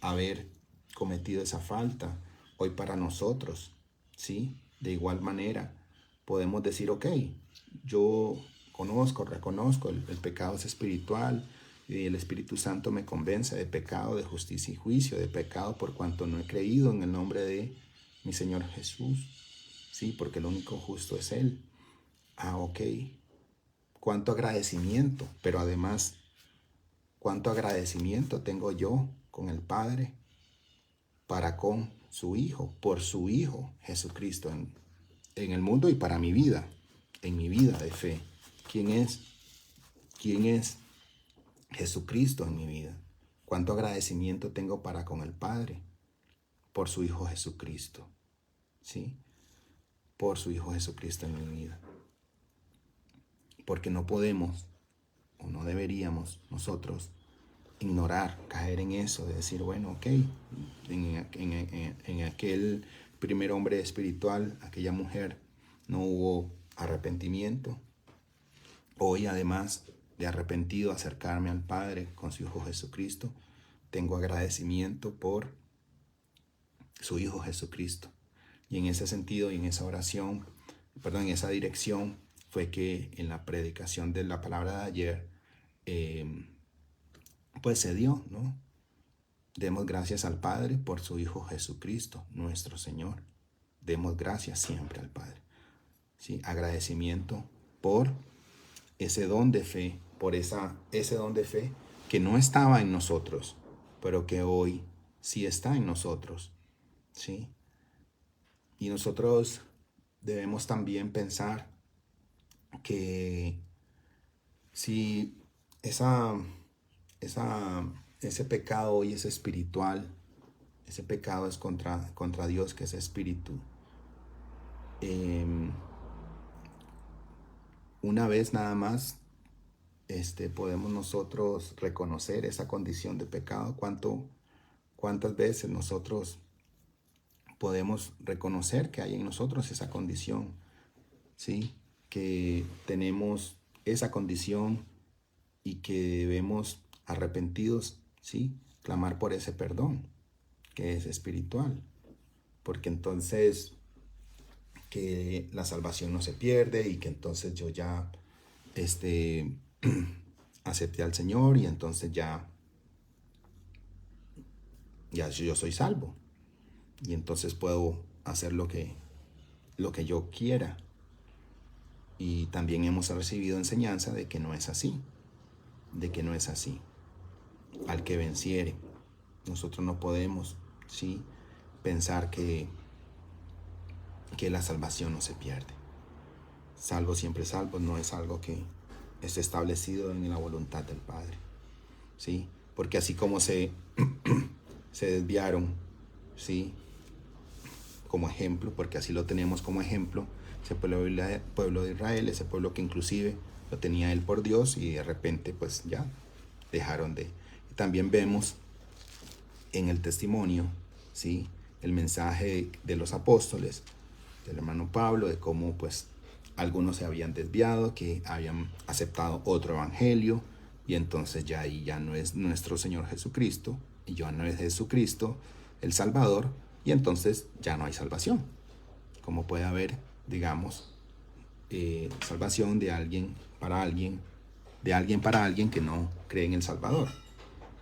haber cometido esa falta, hoy para nosotros, ¿sí? De igual manera podemos decir, ok, yo reconozco, el pecado es espiritual, y el Espíritu Santo me convence de pecado, de justicia y juicio, de pecado por cuanto no he creído en el nombre de mi Señor Jesús, sí, porque el único justo es Él. Ok, cuánto agradecimiento, pero además, cuánto agradecimiento tengo yo con el Padre para con su Hijo, por su Hijo Jesucristo en el mundo y para mi vida, en mi vida de fe. ¿Quién es? ¿Quién es Jesucristo en mi vida? ¿Cuánto agradecimiento tengo para con el Padre por su Hijo Jesucristo? ¿Sí? Por su Hijo Jesucristo en mi vida. Porque no podemos o no deberíamos nosotros ignorar, caer en eso, de decir, bueno, ok, en aquel primer hombre espiritual, aquella mujer, no hubo arrepentimiento. Hoy, además de arrepentido, acercarme al Padre con su Hijo Jesucristo, tengo agradecimiento por su Hijo Jesucristo. Y en ese sentido y en esa oración, en esa dirección, fue que en la predicación de la palabra de ayer, pues se dio, ¿no? Demos gracias al Padre por su Hijo Jesucristo, nuestro Señor. Demos gracias siempre al Padre. ¿Sí? Agradecimiento por ese don de fe, por ese don de fe que no estaba en nosotros, pero que hoy sí está en nosotros. ¿Sí? Y nosotros debemos también pensar que si ese pecado hoy es espiritual, ese pecado es contra Dios, que es espíritu. Una vez nada más podemos nosotros reconocer esa condición de pecado. ¿Cuántas veces nosotros podemos reconocer que hay en nosotros esa condición? ¿Sí? Que tenemos esa condición y que debemos, arrepentidos, ¿sí?, clamar por ese perdón que es espiritual, porque entonces que la salvación no se pierde y que entonces yo ya acepté al Señor y entonces ya yo soy salvo y entonces puedo hacer lo que yo quiera. Y también hemos recibido enseñanza de que no es así, al que venciere. Nosotros no podemos, ¿sí?, pensar que la salvación no se pierde. Salvo siempre salvo no es algo que es establecido en la voluntad del Padre, ¿sí? Porque así como se desviaron, ¿sí?, como ejemplo, porque así lo tenemos como ejemplo, ese pueblo de Israel, ese pueblo que inclusive lo tenía él por Dios y de repente pues ya dejaron de. Y también vemos en el testimonio, ¿sí?, el mensaje de los apóstoles, del hermano Pablo, de cómo pues algunos se habían desviado, que habían aceptado otro evangelio, y entonces ya ahí ya no es nuestro Señor Jesucristo, y ya no es Jesucristo el Salvador, y entonces ya no hay salvación. Como puede haber, digamos, salvación de alguien para alguien que no cree en el Salvador,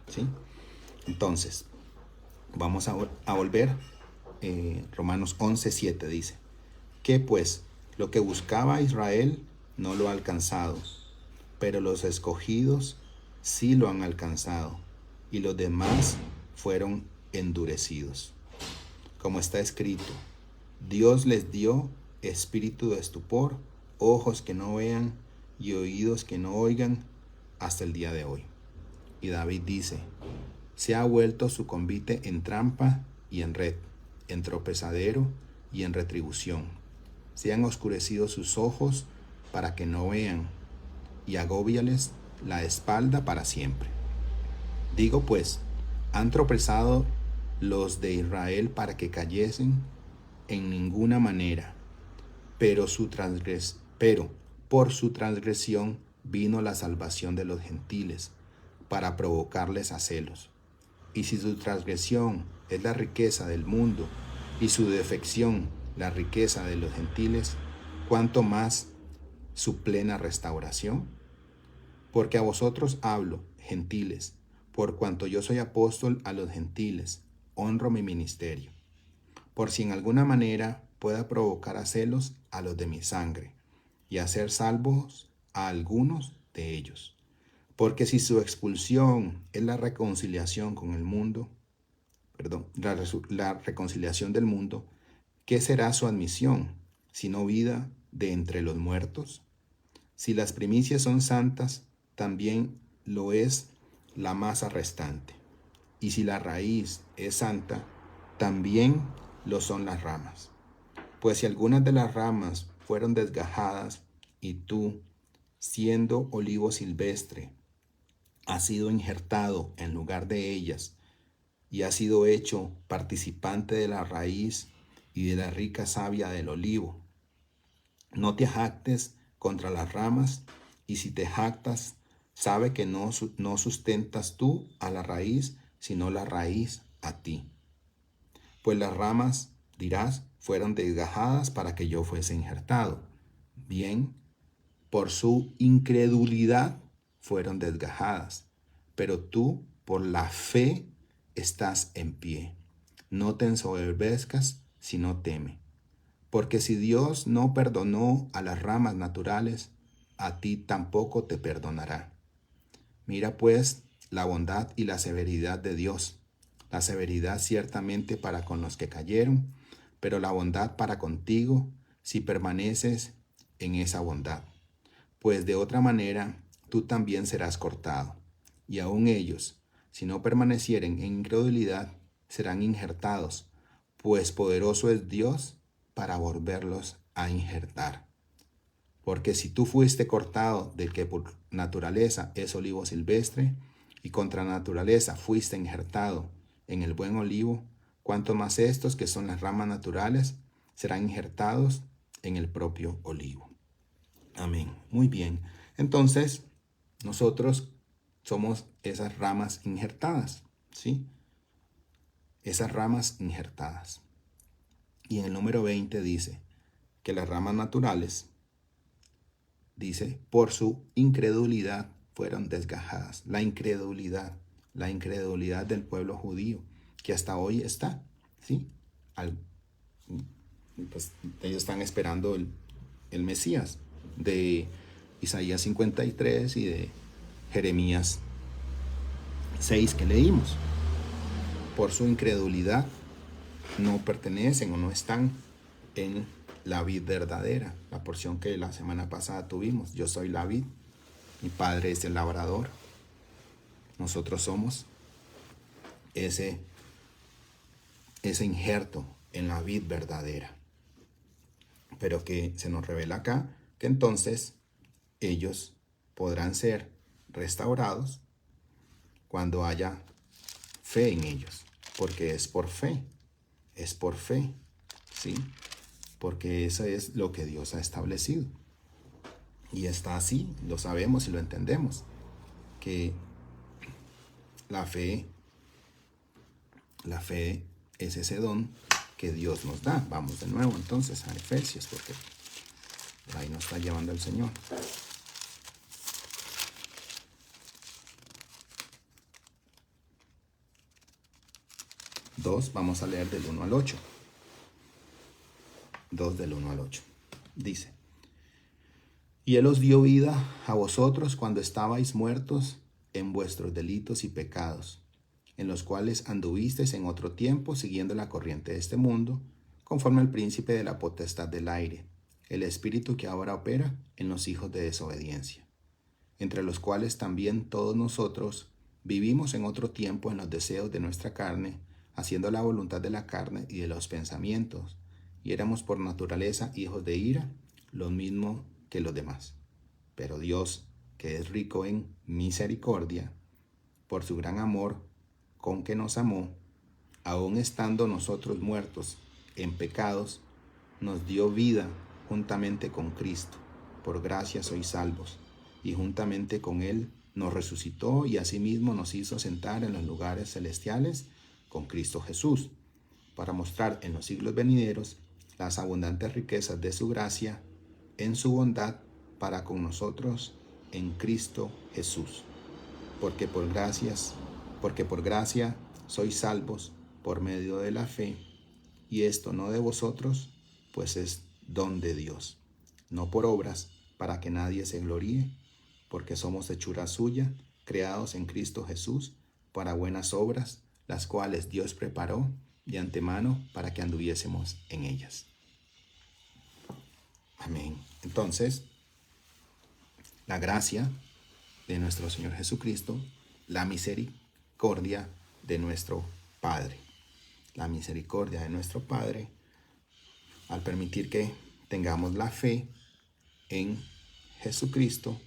¿sí? Entonces, vamos a volver. Romanos 11:7 dice: que pues lo que buscaba Israel no lo ha alcanzado, pero los escogidos sí lo han alcanzado, y los demás fueron endurecidos. Como está escrito: Dios les dio espíritu de estupor, ojos que no vean y oídos que no oigan, hasta el día de hoy. Y David dice: se ha vuelto su convite en trampa y en red, en tropezadero y en retribución. Se han oscurecido sus ojos para que no vean, y agóbiales la espalda para siempre. Digo pues, ¿han tropezado los de Israel para que cayesen? En ninguna manera, pero por su transgresión vino la salvación de los gentiles, para provocarles a celos. Y si su transgresión es la riqueza del mundo, y su defección la riqueza de los gentiles, ¿cuánto más su plena restauración? Porque a vosotros hablo, gentiles, por cuanto yo soy apóstol a los gentiles, honro mi ministerio, por si en alguna manera pueda provocar a celos a los de mi sangre, y hacer salvos a algunos de ellos. Porque si su expulsión es la reconciliación con el mundo, la reconciliación del mundo, ¿qué será su admisión, sino vida de entre los muertos? Si las primicias son santas, también lo es la masa restante. Y si la raíz es santa, también lo son las ramas. Pues si algunas de las ramas fueron desgajadas, y tú, siendo olivo silvestre, has sido injertado en lugar de ellas, y has sido hecho participante de la raíz y de la rica savia del olivo, no te jactes contra las ramas, y si te jactas, sabe que no sustentas tú a la raíz, sino la raíz a ti. Pues las ramas, dirás, fueron desgajadas para que yo fuese injertado. Bien, por su incredulidad fueron desgajadas, pero tú por la fe estás en pie. No te ensoberbezcas, sino teme. Porque si Dios no perdonó a las ramas naturales, a ti tampoco te perdonará. Mira pues la bondad y la severidad de Dios. La severidad ciertamente para con los que cayeron, pero la bondad para contigo si permaneces en esa bondad. Pues de otra manera tú también serás cortado. Y aun ellos, si no permanecieren en incredulidad, serán injertados, pues poderoso es Dios para volverlos a injertar. Porque si tú fuiste cortado del que por naturaleza es olivo silvestre, y contra naturaleza fuiste injertado en el buen olivo, cuanto más estos, que son las ramas naturales, serán injertados en el propio olivo. Amén. Muy bien. Entonces, nosotros somos esas ramas injertadas, ¿sí? Esas ramas injertadas. Y en el número 20 dice que las ramas naturales, dice, por su incredulidad fueron desgajadas. La incredulidad del pueblo judío, que hasta hoy está, ¿sí? Pues ellos están esperando el Mesías de Isaías 53 y de Jeremías 6 que leímos. Por su incredulidad no pertenecen o no están en la vid verdadera, la porción que la semana pasada tuvimos. Yo soy la vid, mi padre es el labrador. Nosotros somos ese injerto en la vid verdadera. Pero que se nos revela acá que entonces ellos podrán ser restaurados cuando haya fe en ellos, porque es por fe, ¿sí? Porque eso es lo que Dios ha establecido. Y está así, lo sabemos y lo entendemos, que la fe es ese don que Dios nos da. Vamos de nuevo entonces a Efesios, porque ahí nos está llevando el Señor. Vamos a leer del 1 al 8. 2 del 1 al 8. Dice: Y Él os dio vida a vosotros cuando estabais muertos en vuestros delitos y pecados, en los cuales anduvisteis en otro tiempo, siguiendo la corriente de este mundo, conforme al príncipe de la potestad del aire, el espíritu que ahora opera en los hijos de desobediencia, entre los cuales también todos nosotros vivimos en otro tiempo en los deseos de nuestra carne, haciendo la voluntad de la carne y de los pensamientos, y éramos por naturaleza hijos de ira, lo mismo que los demás. Pero Dios, que es rico en misericordia, por su gran amor con que nos amó, aun estando nosotros muertos en pecados, nos dio vida juntamente con Cristo. Por gracia sois salvos, y juntamente con Él nos resucitó y asimismo nos hizo sentar en los lugares celestiales con Cristo Jesús, para mostrar en los siglos venideros las abundantes riquezas de su gracia en su bondad para con nosotros en Cristo Jesús. Porque por gracia sois salvos por medio de la fe, y esto no de vosotros, pues es don de Dios, no por obras, para que nadie se gloríe, porque somos hechura suya, creados en Cristo Jesús, para buenas obras, las cuales Dios preparó de antemano para que anduviésemos en ellas. Amén. Entonces, la gracia de nuestro Señor Jesucristo, la misericordia de nuestro Padre. La misericordia de nuestro Padre, al permitir que tengamos la fe en Jesucristo,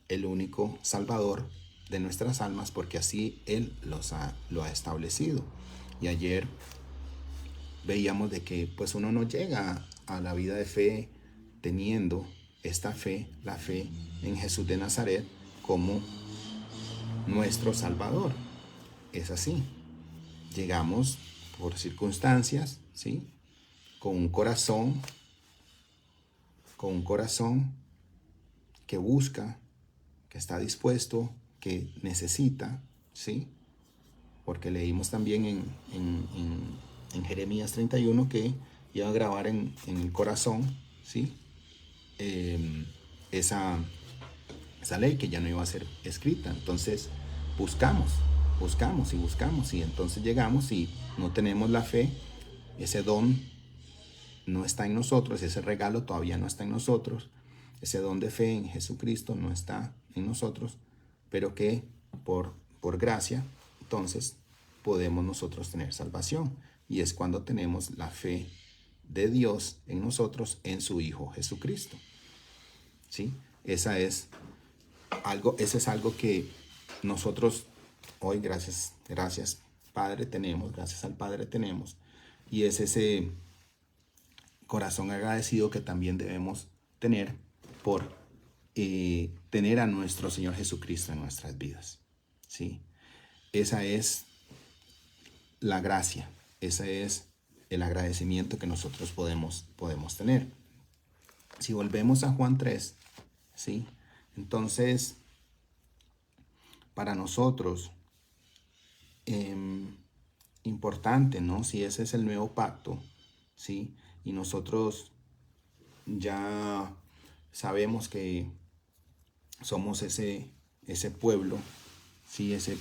el único Salvador de nuestras almas, porque así Él lo ha establecido. Y ayer veíamos de que pues uno no llega a la vida de fe teniendo esta fe, la fe en Jesús de Nazaret como nuestro Salvador. Es así. Llegamos por circunstancias, ¿sí? Con un corazón que busca, que está dispuesto, que necesita, ¿sí? Porque leímos también en Jeremías 31 que iba a grabar en el corazón, ¿sí? Esa ley que ya no iba a ser escrita. Entonces buscamos y entonces llegamos y no tenemos la fe. Ese don no está en nosotros, ese regalo todavía no está en nosotros, ese don de fe en Jesucristo no está en nosotros, pero que por gracia entonces podemos nosotros tener salvación, y es cuando tenemos la fe de Dios en nosotros, en su Hijo Jesucristo. ¿Sí? Eso es algo que nosotros hoy, gracias Padre, tenemos, gracias al Padre tenemos, y es ese corazón agradecido que también debemos tener por tener a nuestro Señor Jesucristo en nuestras vidas. ¿Sí? Esa es la gracia, ese es el agradecimiento que nosotros podemos tener. Si volvemos a Juan 3, ¿sí? Entonces, para nosotros, importante, ¿no? Si ese es el nuevo pacto, ¿sí? Y nosotros ya sabemos que somos ese pueblo, ¿sí? Ese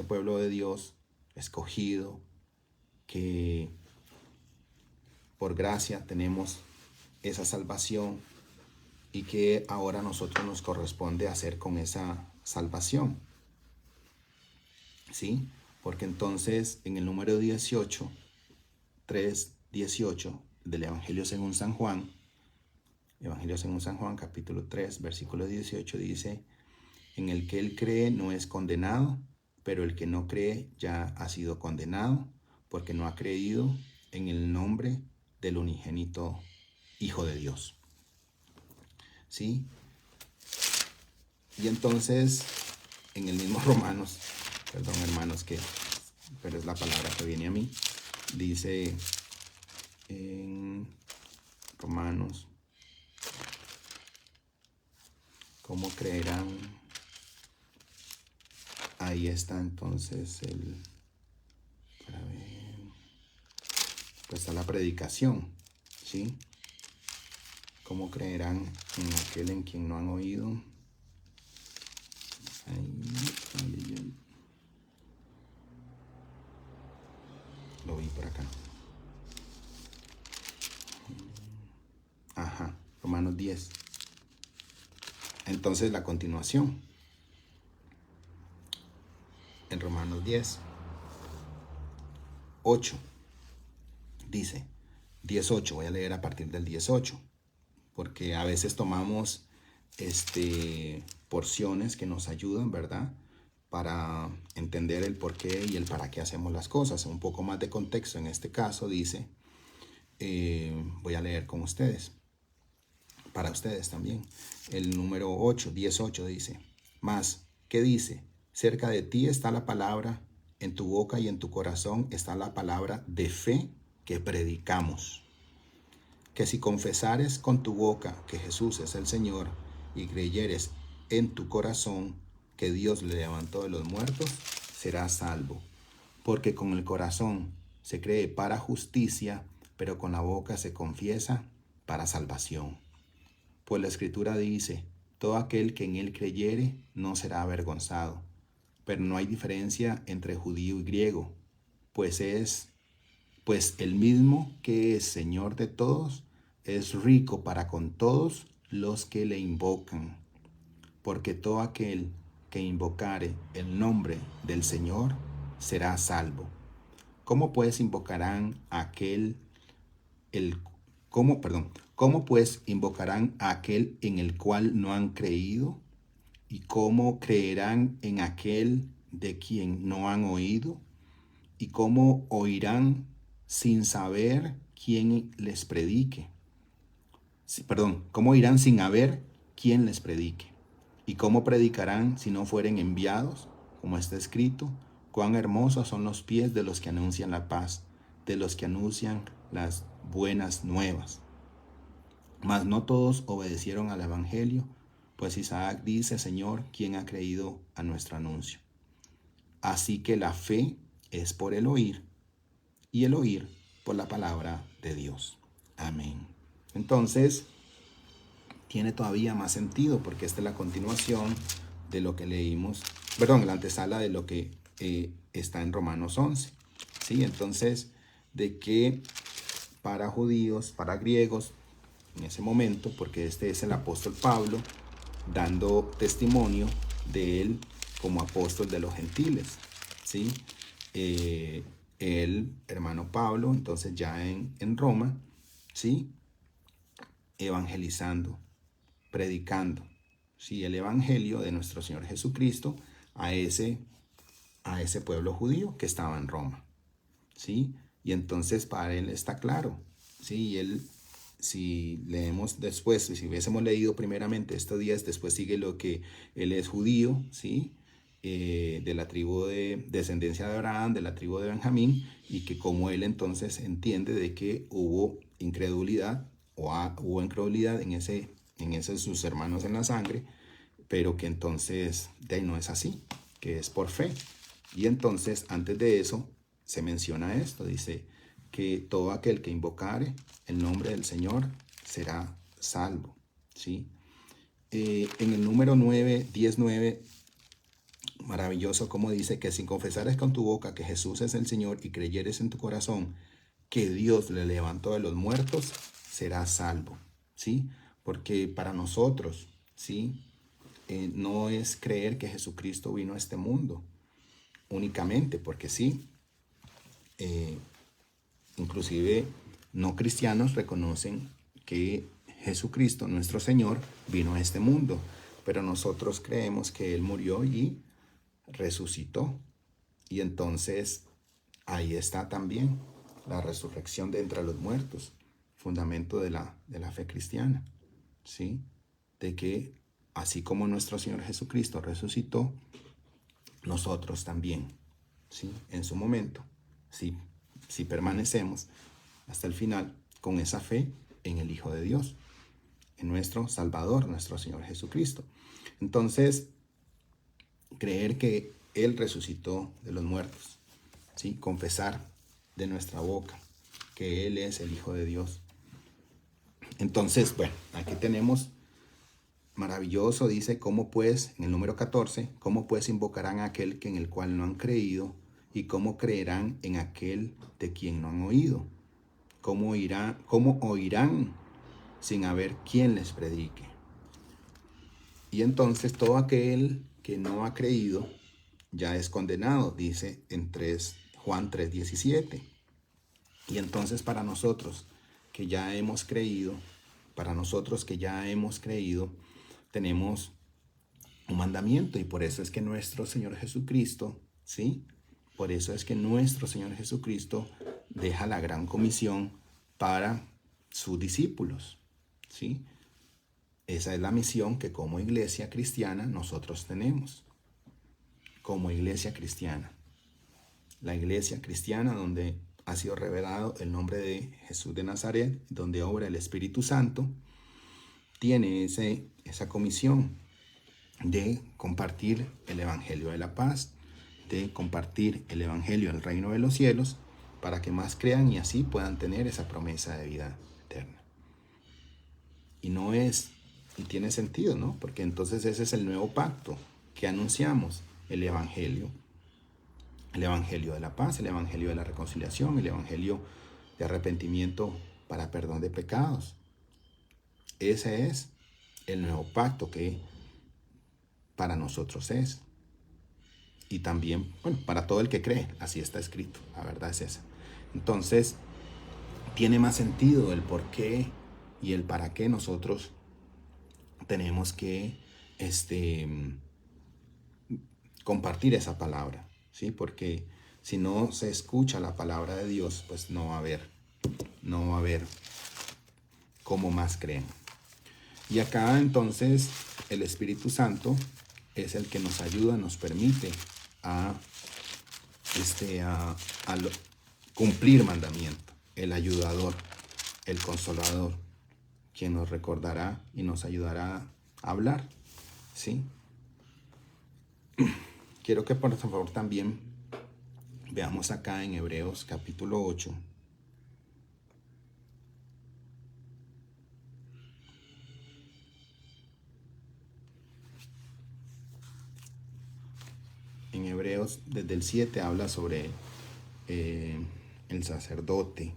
pueblo de Dios escogido, que por gracia tenemos esa salvación, y que ahora a nosotros nos corresponde hacer con esa salvación. ¿Sí? Porque entonces en el número 18, 3:18 del Evangelio según San Juan, capítulo 3, versículo 18, dice: en el que él cree no es condenado, pero el que no cree ya ha sido condenado, porque no ha creído en el nombre del unigénito Hijo de Dios. ¿Sí? Y entonces en el mismo Romanos, perdón hermanos, pero es la palabra que viene a mí, dice en Romanos, ¿cómo creerán? Ahí está entonces pues está la predicación, ¿sí? ¿Cómo creerán en aquel en quien no han oído? Ahí. Lo vi por acá. Romanos 10. Entonces la continuación. En Romanos 10, 8. Dice, 18, voy a leer a partir del 18, porque a veces tomamos porciones que nos ayudan, ¿verdad?, para entender el por qué y el para qué hacemos las cosas. Un poco más de contexto en este caso dice, voy a leer con ustedes, para ustedes también. El número 18 dice, mas, ¿qué dice? Cerca de ti está la palabra, en tu boca y en tu corazón está la palabra de fe que predicamos. Que si confesares con tu boca que Jesús es el Señor y creyeres en tu corazón que Dios le levantó de los muertos, serás salvo. Porque con el corazón se cree para justicia, pero con la boca se confiesa para salvación. Pues la Escritura dice, todo aquel que en él creyere no será avergonzado. Pero no hay diferencia entre judío y griego, pues el mismo que es Señor de todos, es rico para con todos los que le invocan. Porque todo aquel que invocare el nombre del Señor será salvo. ¿Cómo pues invocarán a aquel ¿Cómo pues invocarán a aquel en el cual no han creído? ¿Y cómo creerán en aquel de quien no han oído? ¿Y cómo oirán sin saber quién les predique? ¿Cómo oirán sin haber quien les predique? ¿Y cómo predicarán si no fueren enviados? Como está escrito, cuán hermosos son los pies de los que anuncian la paz, de los que anuncian las buenas nuevas. Mas no todos obedecieron al evangelio, pues Isaac dice: Señor, ¿quién ha creído a nuestro anuncio? Así que la fe es por el oír, y el oír por la palabra de Dios. Amén. Entonces, tiene todavía más sentido, porque esta es la continuación de lo que leímos, la antesala de lo que está en Romanos 11. ¿Sí? Entonces, de que para judíos, para griegos, en ese momento, porque este es el apóstol Pablo dando testimonio de él como apóstol de los gentiles, ¿sí? El hermano Pablo, entonces ya en Roma, ¿sí? Evangelizando, predicando, ¿sí? El evangelio de nuestro Señor Jesucristo a ese pueblo judío que estaba en Roma, ¿sí? Y entonces para él está claro, ¿sí? Y él, si leemos después, si hubiésemos leído primeramente estos días, después sigue lo que él es judío, ¿sí? De la tribu de descendencia de Abraham, de la tribu de Benjamín, y que como él entonces entiende de que hubo incredulidad hubo incredulidad en esos sus hermanos en la sangre, pero que entonces de ahí no es así, que es por fe. Y entonces antes de eso se menciona esto, dice que todo aquel que invocare el nombre del Señor será salvo, ¿sí? En el número 19, maravilloso como dice que si confesares con tu boca que Jesús es el Señor y creyeres en tu corazón que Dios le levantó de los muertos, serás salvo, ¿sí? Porque para nosotros, ¿sí? No es creer que Jesucristo vino a este mundo únicamente, porque sí, inclusive no cristianos reconocen que Jesucristo, nuestro Señor, vino a este mundo, pero nosotros creemos que Él murió y resucitó. Y entonces ahí está también la resurrección de entre los muertos, fundamento de la fe cristiana, ¿sí? De que así como nuestro Señor Jesucristo resucitó, nosotros también, ¿sí? En su momento, si permanecemos hasta el final con esa fe en el Hijo de Dios, en nuestro Salvador, nuestro Señor Jesucristo. Entonces, creer que Él resucitó de los muertos, ¿sí? Confesar de nuestra boca que Él es el Hijo de Dios. Entonces, bueno, aquí tenemos maravilloso, dice, ¿cómo pues, en el número 14, cómo pues invocarán a aquel que en el cual no han creído? ¿Y cómo creerán en aquel de quien no han oído? ¿Cómo oirán sin haber quien les predique? Y entonces todo aquel que no ha creído ya es condenado, dice en Juan 3:17. Y entonces para nosotros que ya hemos creído, tenemos un mandamiento, y por eso es que nuestro Señor Jesucristo, ¿sí? Por eso es que nuestro Señor Jesucristo deja la gran comisión para sus discípulos, ¿sí? Esa es la misión que como iglesia cristiana nosotros tenemos. Como iglesia cristiana. La iglesia cristiana donde ha sido revelado el nombre de Jesús de Nazaret, donde obra el Espíritu Santo, tiene esa comisión de compartir el Evangelio de la paz, de compartir el Evangelio del reino de los cielos, para que más crean y así puedan tener esa promesa de vida eterna. Y no es Y tiene sentido, ¿no? Porque entonces ese es el nuevo pacto que anunciamos, el Evangelio. El Evangelio de la paz, el Evangelio de la reconciliación, el Evangelio de arrepentimiento para perdón de pecados. Ese es el nuevo pacto que para nosotros es. Y también, bueno, para todo el que cree, así está escrito, la verdad es esa. Entonces, tiene más sentido el por qué y el para qué nosotros tenemos que compartir esa palabra, ¿sí? Porque si no se escucha la palabra de Dios, pues no va a haber cómo más creen. Y acá entonces el Espíritu Santo es el que nos ayuda, nos permite a cumplir mandamiento, el ayudador, el consolador, quien nos recordará y nos ayudará a hablar, ¿sí? Quiero que por favor también veamos acá en Hebreos capítulo 8. En Hebreos desde el 7 habla sobre el sacerdote,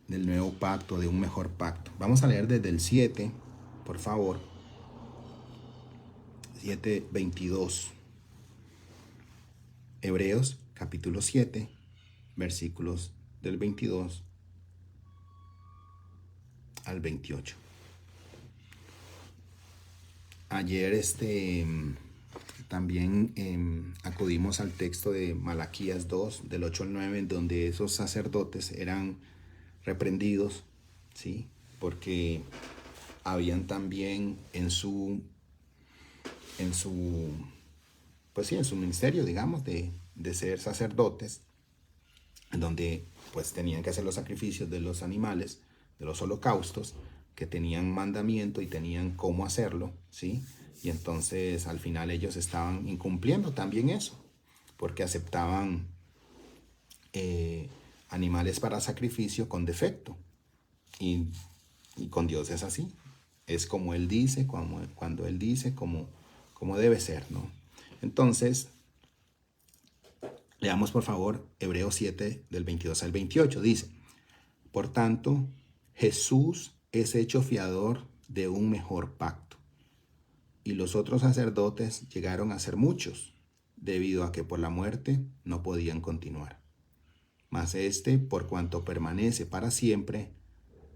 del nuevo pacto, de un mejor pacto. Vamos a leer desde el 7, por favor. 7:22. Hebreos capítulo 7, versículos del 22 al 28. Ayer también acudimos al texto de Malaquías 2, del 8 al 9, en donde esos sacerdotes eran reprendidos, ¿sí? Porque habían también en su ministerio, digamos, de ser sacerdotes, en donde pues tenían que hacer los sacrificios de los animales, de los holocaustos, que tenían mandamiento y tenían cómo hacerlo, ¿sí? Y entonces al final ellos estaban incumpliendo también eso, porque aceptaban animales para sacrificio con defecto. Y con Dios es así. Es como Él dice, cuando Él dice, como debe ser, ¿no? Entonces, leamos por favor Hebreos 7 del 22 al 28. Dice, por tanto, Jesús es hecho fiador de un mejor pacto. Y los otros sacerdotes llegaron a ser muchos, debido a que por la muerte no podían continuar. Mas por cuanto permanece para siempre,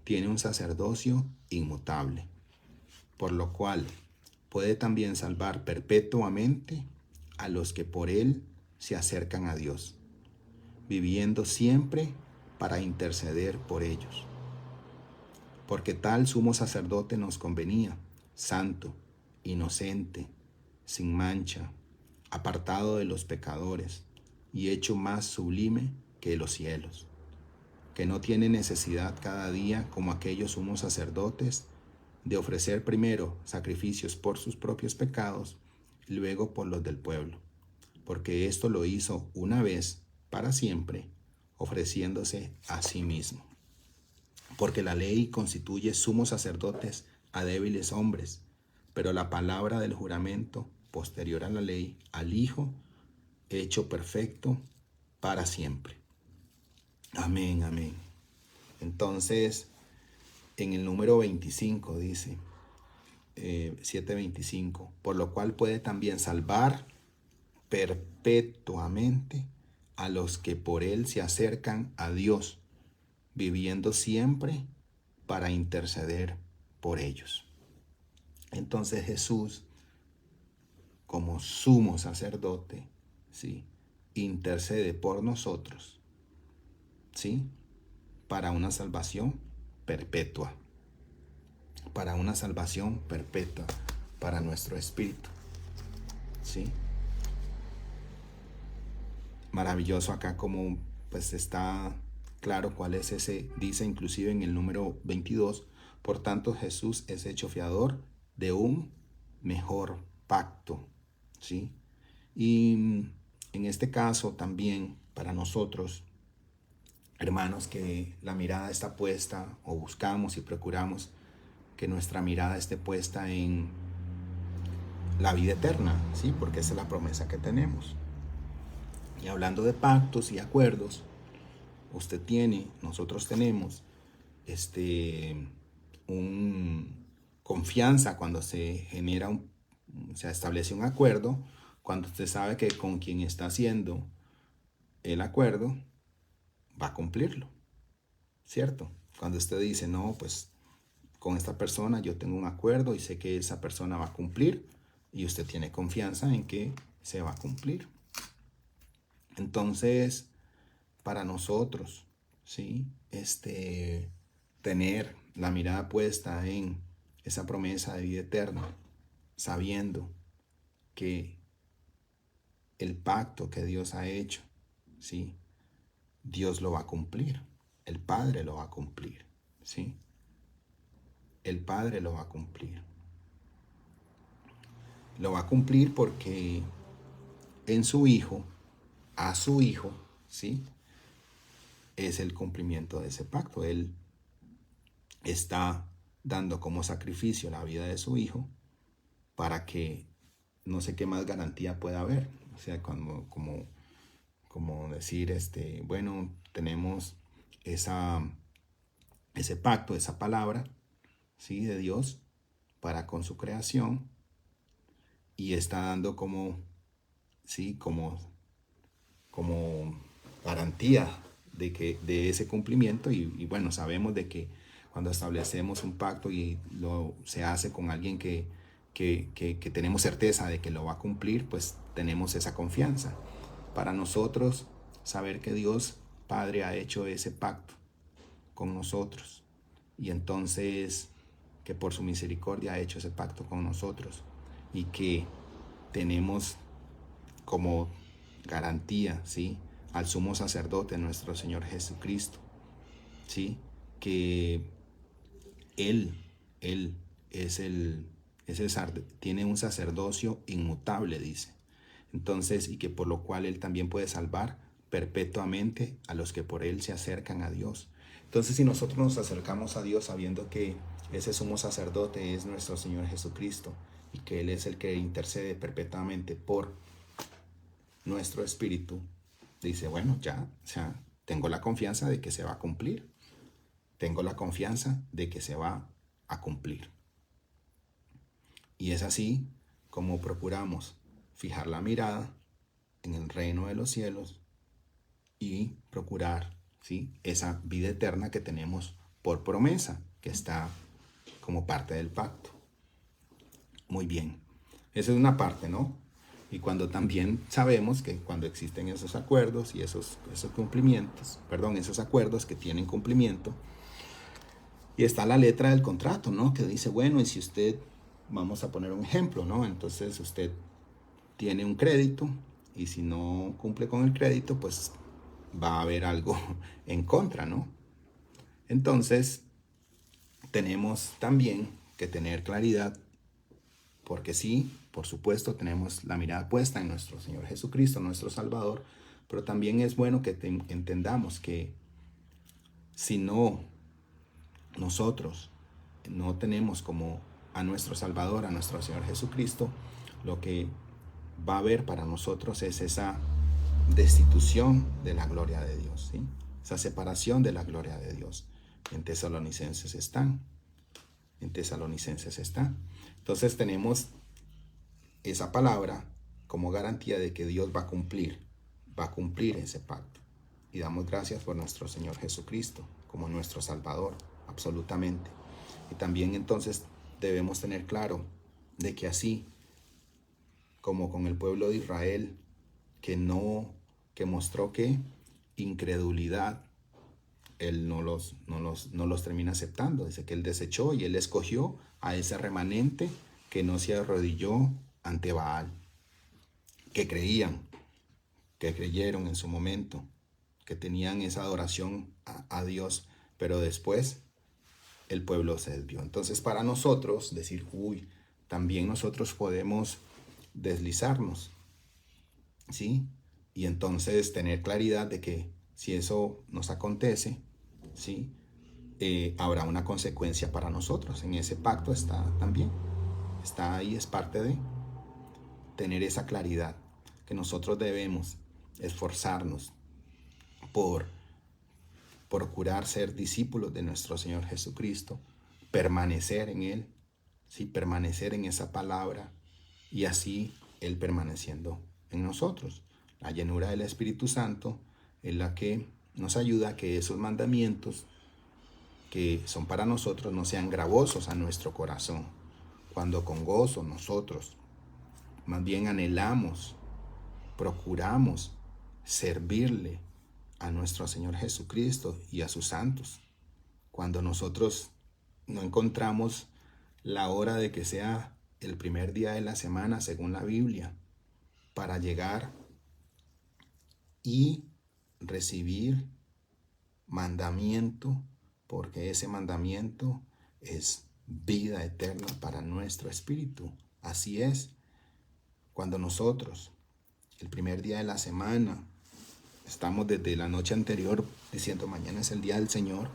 tiene un sacerdocio inmutable, por lo cual puede también salvar perpetuamente a los que por él se acercan a Dios, viviendo siempre para interceder por ellos. Porque tal sumo sacerdote nos convenía, santo, inocente, sin mancha, apartado de los pecadores y hecho más sublime que los cielos, que no tiene necesidad cada día, como aquellos sumos sacerdotes, de ofrecer primero sacrificios por sus propios pecados y luego por los del pueblo, porque esto lo hizo una vez para siempre, ofreciéndose a sí mismo. Porque la ley constituye sumos sacerdotes a débiles hombres, pero la palabra del juramento, posterior a la ley, al Hijo, hecho perfecto para siempre. Amén, amén. Entonces, en el número 25 dice, 7:25, por lo cual puede también salvar perpetuamente a los que por él se acercan a Dios, viviendo siempre para interceder por ellos. Entonces Jesús, como sumo sacerdote, ¿sí?, intercede por nosotros, ¿sí?, para una salvación perpetua, para una salvación perpetua para nuestro espíritu, ¿sí? Maravilloso acá como pues está claro cuál es ese, dice inclusive en el número 22, por tanto Jesús es hecho fiador de un mejor pacto, ¿sí? Y en este caso también para nosotros, hermanos, que la mirada está puesta o buscamos y procuramos que nuestra mirada esté puesta en la vida eterna, ¿sí? Porque esa es la promesa que tenemos. Y hablando de pactos y acuerdos, nosotros tenemos confianza cuando se genera se establece un acuerdo, cuando usted sabe que con quien está haciendo el acuerdo va a cumplirlo, ¿cierto? Cuando usted dice, no, pues con esta persona yo tengo un acuerdo y sé que esa persona va a cumplir, y usted tiene confianza en que se va a cumplir. Entonces, para nosotros, ¿sí? Tener la mirada puesta en esa promesa de vida eterna, sabiendo que el pacto que Dios ha hecho, ¿sí? Dios lo va a cumplir. El Padre lo va a cumplir, ¿sí? El Padre lo va a cumplir. Lo va a cumplir porque en su Hijo, a su Hijo, ¿sí? Es el cumplimiento de ese pacto. Él está dando como sacrificio la vida de su Hijo para que no sé qué más garantía pueda haber. O sea, como decir, bueno, tenemos ese pacto, esa palabra, ¿sí? De Dios para con su creación, y está dando ¿sí? Como garantía de ese cumplimiento. Y bueno, sabemos de que cuando establecemos un pacto y se hace con alguien que tenemos certeza de que lo va a cumplir, pues tenemos esa confianza. Para nosotros, saber que Dios Padre ha hecho ese pacto con nosotros, y entonces que por su misericordia ha hecho ese pacto con nosotros, y que tenemos como garantía, ¿sí? Al sumo sacerdote, nuestro Señor Jesucristo, ¿sí? Que Él es tiene un sacerdocio inmutable, dice. Entonces, y que por lo cual Él también puede salvar perpetuamente a los que por Él se acercan a Dios. Entonces, si nosotros nos acercamos a Dios sabiendo que ese sumo sacerdote es nuestro Señor Jesucristo, y que Él es el que intercede perpetuamente por nuestro espíritu, dice, bueno, ya, o sea, tengo la confianza de que se va a cumplir. Tengo la confianza de que se va a cumplir. Y es así como procuramos fijar la mirada en el reino de los cielos y procurar, ¿sí? Esa vida eterna que tenemos por promesa, que está como parte del pacto. Muy bien. Esa es una parte, ¿no? Y cuando también sabemos que cuando existen esos acuerdos y esos cumplimientos, esos acuerdos que tienen cumplimiento, y está la letra del contrato, ¿no? Que dice, bueno, y si usted, vamos a poner un ejemplo, ¿no? Entonces usted tiene un crédito, y si no cumple con el crédito, pues va a haber algo en contra, ¿no? Entonces, tenemos también que tener claridad, porque sí, por supuesto, tenemos la mirada puesta en nuestro Señor Jesucristo, nuestro Salvador, pero también es bueno que entendamos que si nosotros no tenemos como a nuestro Salvador, a nuestro Señor Jesucristo, lo que va a haber para nosotros es esa destitución de la gloria de Dios, ¿sí? Esa separación de la gloria de Dios. En Tesalonicenses está. Entonces tenemos esa palabra como garantía de que Dios va a cumplir ese pacto. Y damos gracias por nuestro Señor Jesucristo como nuestro Salvador, absolutamente. Y también entonces debemos tener claro de que así como con el pueblo de Israel, que mostró que incredulidad, Él no los termina aceptando. Dice que Él desechó y Él escogió a ese remanente que no se arrodilló ante Baal, que creyeron en su momento, que tenían esa adoración a Dios, pero después el pueblo se desvió. Entonces, para nosotros decir, también nosotros podemos deslizarnos, ¿sí? Y entonces tener claridad de que si eso nos acontece, ¿sí? habrá una consecuencia para nosotros. En ese pacto está también, está ahí, es parte de tener esa claridad, que nosotros debemos esforzarnos por procurar ser discípulos de nuestro Señor Jesucristo, permanecer en Él, ¿sí? Permanecer en esa palabra y así Él permaneciendo en nosotros. La llenura del Espíritu Santo es la que nos ayuda a que esos mandamientos que son para nosotros no sean gravosos a nuestro corazón, cuando con gozo nosotros más bien anhelamos, procuramos servirle a nuestro Señor Jesucristo y a sus santos. Cuando nosotros no encontramos la hora de que sea el primer día de la semana, según la Biblia, para llegar y recibir mandamiento, porque ese mandamiento es vida eterna para nuestro espíritu. Así es, cuando nosotros, el primer día de la semana, estamos desde la noche anterior diciendo mañana es el día del Señor,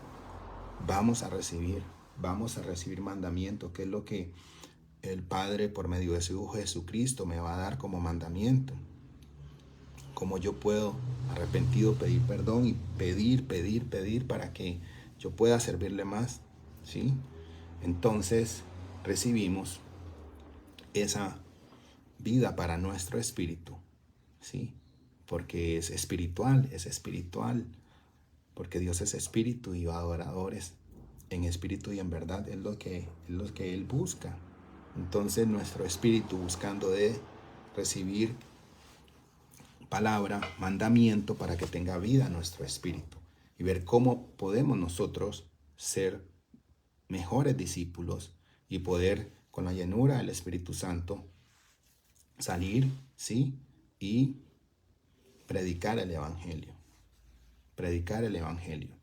vamos a recibir mandamiento, que es lo que el Padre por medio de su Hijo Jesucristo me va a dar como mandamiento. Cómo yo puedo, arrepentido, pedir perdón y pedir para que yo pueda servirle más, ¿sí? Entonces recibimos esa vida para nuestro espíritu, ¿sí? Porque es espiritual, porque Dios es espíritu y adoradores en espíritu y en verdad es lo que Él busca. Entonces nuestro espíritu buscando de recibir palabra, mandamiento para que tenga vida nuestro espíritu y ver cómo podemos nosotros ser mejores discípulos y poder con la llenura del Espíritu Santo salir, ¿sí? Y predicar el Evangelio. Predicar el Evangelio.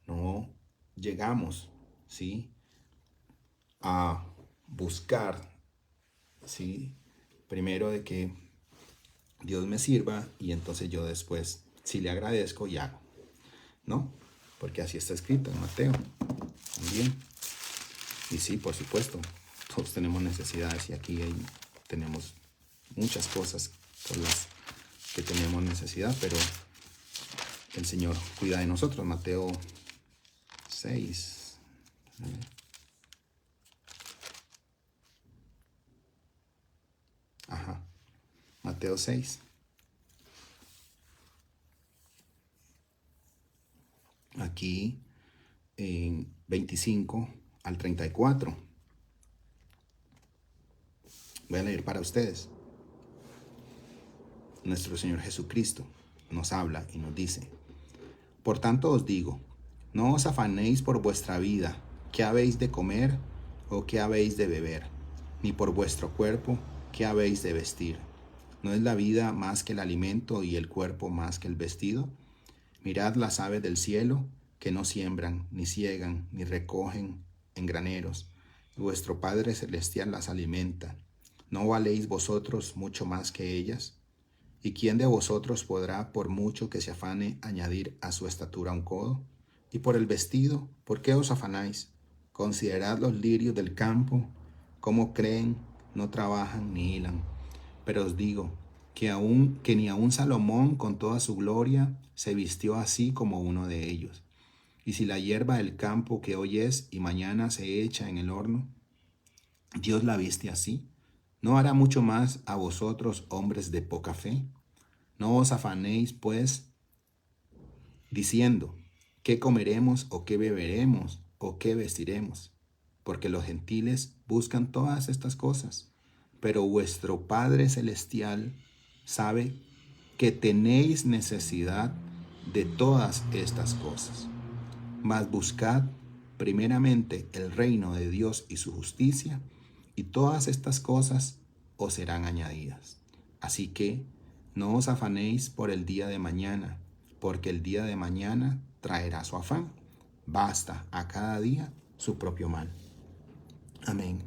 No llegamos, ¿sí? A buscar, ¿sí? Primero de que Dios me sirva y entonces yo después sí le agradezco y hago, ¿no? Porque así está escrito en Mateo también. Y sí, por supuesto, todos tenemos necesidades y aquí tenemos muchas cosas por las que tenemos necesidad, pero el Señor cuida de nosotros. Mateo 6. Ajá. Mateo 6. Aquí en 25 al 34. Voy a leer para ustedes. Nuestro Señor Jesucristo nos habla y nos dice: por tanto os digo, no os afanéis por vuestra vida, qué habéis de comer o qué habéis de beber, ni por vuestro cuerpo, qué habéis de vestir. ¿No es la vida más que el alimento y el cuerpo más que el vestido? Mirad las aves del cielo, que no siembran, ni siegan, ni recogen en graneros, y vuestro Padre Celestial las alimenta. ¿No valéis vosotros mucho más que ellas? ¿Y quién de vosotros podrá, por mucho que se afane, añadir a su estatura un codo? Y por el vestido, ¿por qué os afanáis? Considerad los lirios del campo, cómo creen, no trabajan ni hilan. Pero os digo que ni aun Salomón con toda su gloria se vistió así como uno de ellos. Y si la hierba del campo que hoy es y mañana se echa en el horno, Dios la viste así, ¿no hará mucho más a vosotros, hombres de poca fe? No os afanéis, pues, diciendo, ¿qué comeremos o qué beberemos o qué vestiremos? Porque los gentiles buscan todas estas cosas, pero vuestro Padre Celestial sabe que tenéis necesidad de todas estas cosas. Mas buscad primeramente el reino de Dios y su justicia, y todas estas cosas os serán añadidas. Así que no os afanéis por el día de mañana, porque el día de mañana traerá su afán. Basta a cada día su propio mal. Amén.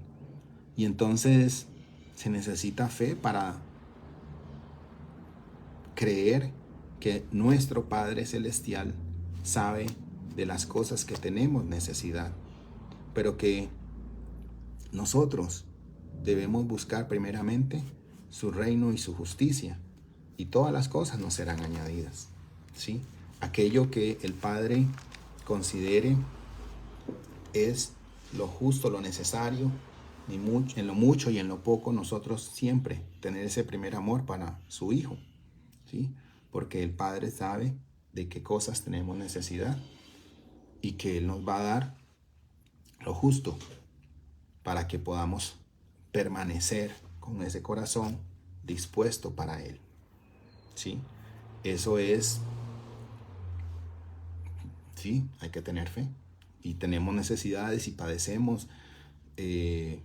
Y entonces se necesita fe para creer que nuestro Padre Celestial sabe de las cosas que tenemos necesidad, pero que nosotros debemos buscar primeramente su reino y su justicia, y todas las cosas nos serán añadidas, ¿sí? Aquello que el Padre considere es lo justo, lo necesario, en lo mucho y en lo poco, nosotros siempre tener ese primer amor para su Hijo, ¿sí? Porque el Padre sabe de qué cosas tenemos necesidad y que Él nos va a dar lo justo para que podamos permanecer con ese corazón dispuesto para Él, ¿sí? Eso es, sí, hay que tener fe. Y tenemos necesidades y padecemos de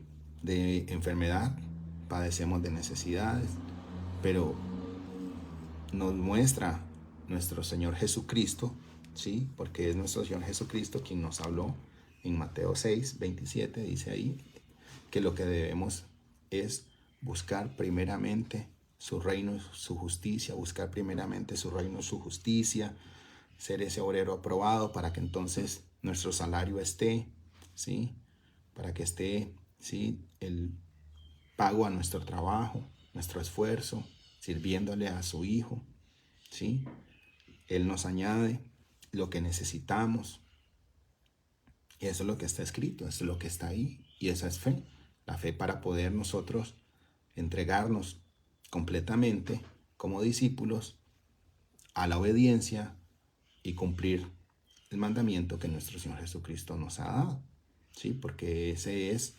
enfermedad, padecemos de necesidades, pero nos muestra nuestro Señor Jesucristo, ¿sí? Porque es nuestro Señor Jesucristo quien nos habló en Mateo 6:27, dice ahí, que lo que debemos es buscar primeramente su reino, su justicia, buscar primeramente su reino, su justicia, ser ese obrero aprobado para que entonces nuestro salario esté, ¿sí? Para que esté, ¿sí? El pago a nuestro trabajo, nuestro esfuerzo, sirviéndole a su Hijo, ¿sí? Él nos añade lo que necesitamos. Y eso es lo que está escrito, eso es lo que está ahí. Y esa es fe. La fe para poder nosotros entregarnos completamente como discípulos a la obediencia y cumplir el mandamiento que nuestro Señor Jesucristo nos ha dado, ¿sí? Porque ese es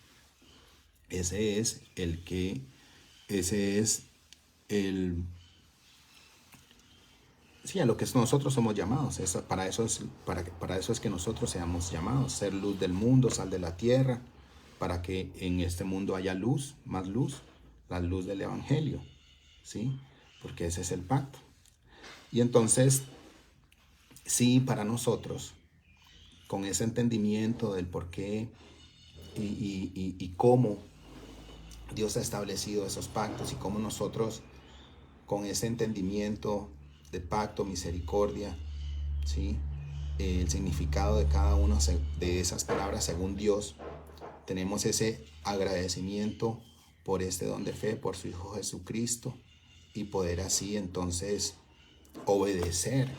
sí, a lo que nosotros somos llamados. Para eso es que nosotros seamos llamados, ser luz del mundo, sal de la tierra, para que en este mundo haya luz, más luz, la luz del Evangelio, ¿sí? Porque ese es el pacto. Y entonces, sí, para nosotros, con ese entendimiento del por qué y cómo Dios ha establecido esos pactos y cómo nosotros, con ese entendimiento de pacto, misericordia, ¿sí? El significado de cada una de esas palabras según Dios, tenemos ese agradecimiento por este don de fe, por su Hijo Jesucristo, y poder así entonces obedecer,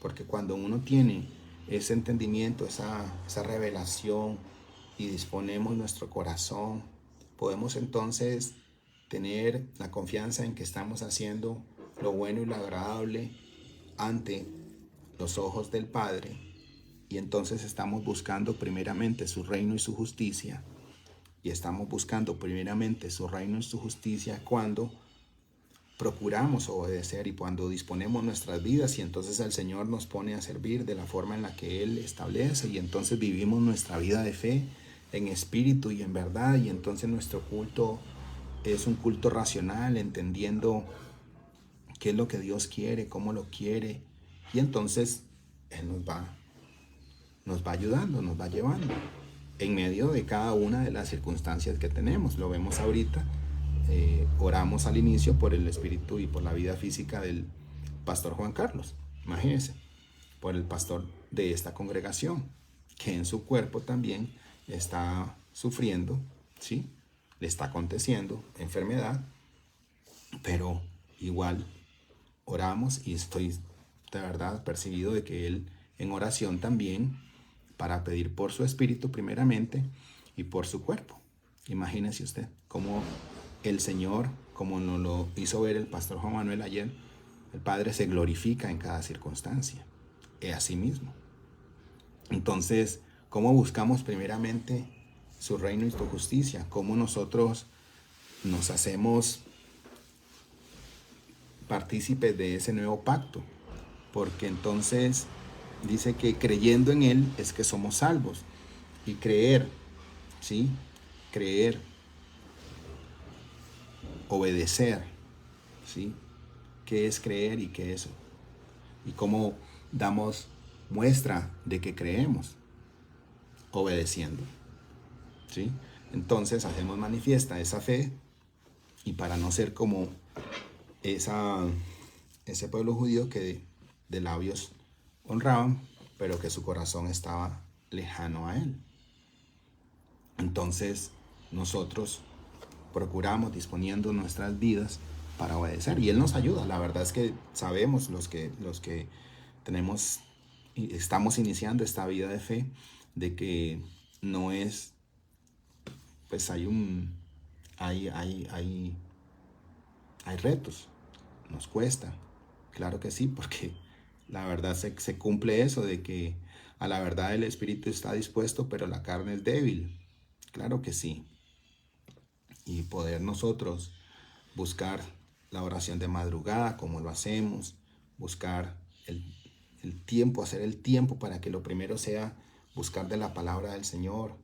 porque cuando uno tiene ese entendimiento, esa revelación y disponemos nuestro corazón, podemos entonces tener la confianza en que estamos haciendo lo bueno y lo agradable ante los ojos del Padre, y entonces estamos buscando primeramente su reino y su justicia, y estamos buscando primeramente su reino y su justicia cuando procuramos obedecer y cuando disponemos nuestras vidas, y entonces el Señor nos pone a servir de la forma en la que Él establece, y entonces vivimos nuestra vida de fe en espíritu y en verdad, y entonces nuestro culto es un culto racional, entendiendo qué es lo que Dios quiere, cómo lo quiere, y entonces Él nos va ayudando, nos va llevando en medio de cada una de las circunstancias que tenemos. Lo vemos ahorita. Oramos al inicio por el espíritu y por la vida física del pastor Juan Carlos, imagínense, por el pastor de esta congregación, que en su cuerpo también está sufriendo, ¿sí? Le está aconteciendo enfermedad, pero igual oramos, y estoy de verdad percibido de que él en oración también, para pedir por su espíritu primeramente y por su cuerpo. Imagínese usted cómo el Señor, como nos lo hizo ver el pastor Juan Manuel ayer, el Padre se glorifica en cada circunstancia, es así mismo. Entonces, ¿cómo buscamos primeramente su reino y su justicia? ¿Cómo nosotros nos hacemos partícipes de ese nuevo pacto? Porque entonces dice que creyendo en Él es que somos salvos. Y creer, ¿sí? Creer, obedecer, ¿sí? ¿Qué es creer y qué es? Y cómo damos muestra de que creemos, obedeciendo, ¿sí? Entonces hacemos manifiesta esa fe, y para no ser como ese pueblo judío que de labios honraban, pero que su corazón estaba lejano a Él. Entonces nosotros procuramos disponiendo nuestras vidas para obedecer y Él nos ayuda. La verdad es que sabemos los que tenemos y estamos iniciando esta vida de fe, de que no es, pues hay retos, nos cuesta, claro que sí, porque la verdad se cumple eso de que a la verdad el espíritu está dispuesto, pero la carne es débil, claro que sí. Y poder nosotros buscar la oración de madrugada como lo hacemos, buscar el tiempo, hacer el tiempo para que lo primero sea buscar de la palabra del Señor.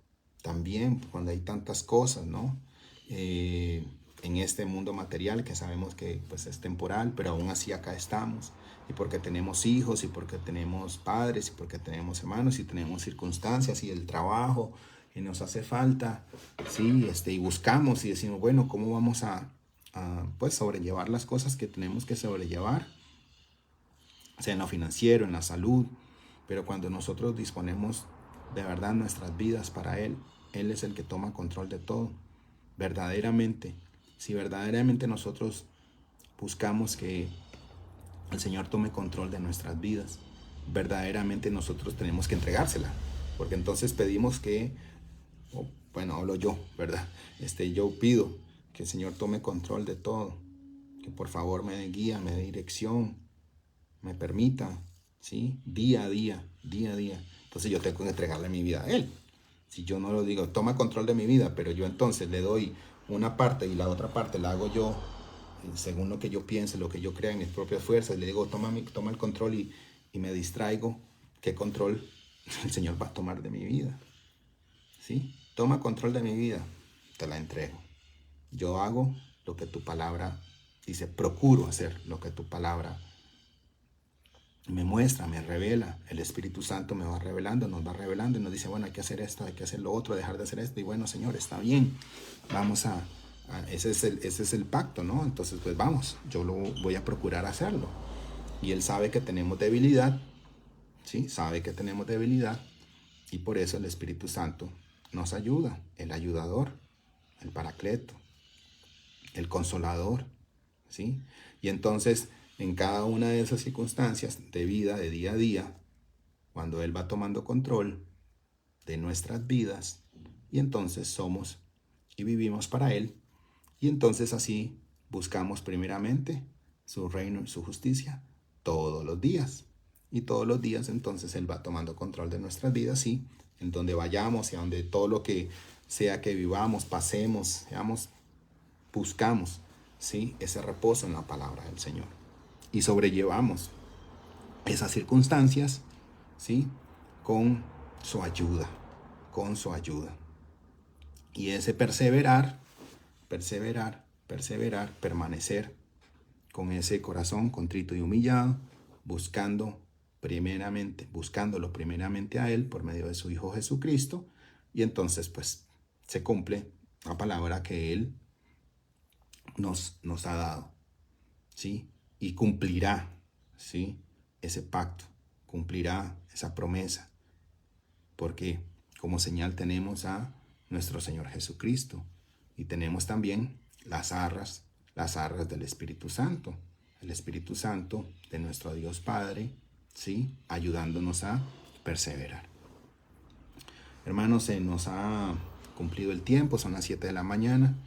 También cuando hay tantas cosas, ¿no? En este mundo material que sabemos que pues es temporal, pero aún así acá estamos. Y porque tenemos hijos, y porque tenemos padres, y porque tenemos hermanos, y tenemos circunstancias, y el trabajo, y nos hace falta, ¿sí? Y buscamos y decimos, bueno, ¿cómo vamos a pues sobrellevar las cosas que tenemos que sobrellevar? Sea en lo financiero, en la salud, pero cuando nosotros disponemos de verdad nuestras vidas para Él, Él es el que toma control de todo, verdaderamente. Si verdaderamente nosotros buscamos que el Señor tome control de nuestras vidas, verdaderamente nosotros tenemos que entregársela, porque entonces pedimos que, bueno, hablo yo, ¿verdad? Yo pido que el Señor tome control de todo, que por favor me dé guía, me dé dirección, me permita, ¿sí? Día a día, día a día. Entonces yo tengo que entregarle mi vida a Él. Si yo no lo digo, toma control de mi vida, pero yo entonces le doy una parte y la otra parte la hago yo, según lo que yo piense, lo que yo crea en mis propias fuerzas, le digo, toma el control y me distraigo, ¿qué control el Señor va a tomar de mi vida? ¿Sí? Toma control de mi vida, te la entrego. Yo hago lo que tu palabra dice, procuro hacer lo que tu palabra me muestra, me revela. El Espíritu Santo me va revelando, nos va revelando y nos dice, bueno, hay que hacer esto, hay que hacer lo otro, dejar de hacer esto. Y bueno, Señor, está bien. Vamos ese es el pacto, ¿no? Entonces, pues vamos, yo lo voy a procurar hacerlo. Y Él sabe que tenemos debilidad, ¿sí? Sabe que tenemos debilidad. Y por eso el Espíritu Santo nos ayuda, el ayudador, el paracleto, el consolador, ¿sí? Y entonces, en cada una de esas circunstancias de vida, de día a día, cuando Él va tomando control de nuestras vidas, y entonces somos y vivimos para Él, y entonces así buscamos primeramente su reino y su justicia todos los días. Y todos los días entonces Él va tomando control de nuestras vidas, y en donde vayamos y a donde todo lo que sea que vivamos, pasemos, seamos, buscamos, ¿sí? Ese reposo en la palabra del Señor. Y sobrellevamos esas circunstancias, ¿sí? Con su ayuda, con su ayuda. Y ese perseverar, permanecer con ese corazón contrito y humillado, buscándolo primeramente a Él por medio de su Hijo Jesucristo, y entonces pues se cumple la palabra que Él nos ha dado, ¿sí? Y cumplirá, ¿sí? Ese pacto, cumplirá esa promesa, porque como señal tenemos a nuestro Señor Jesucristo y tenemos también las arras del Espíritu Santo, el Espíritu Santo de nuestro Dios Padre, ¿sí? Ayudándonos a perseverar. Hermanos, se nos ha cumplido el tiempo, son las 7 de la mañana.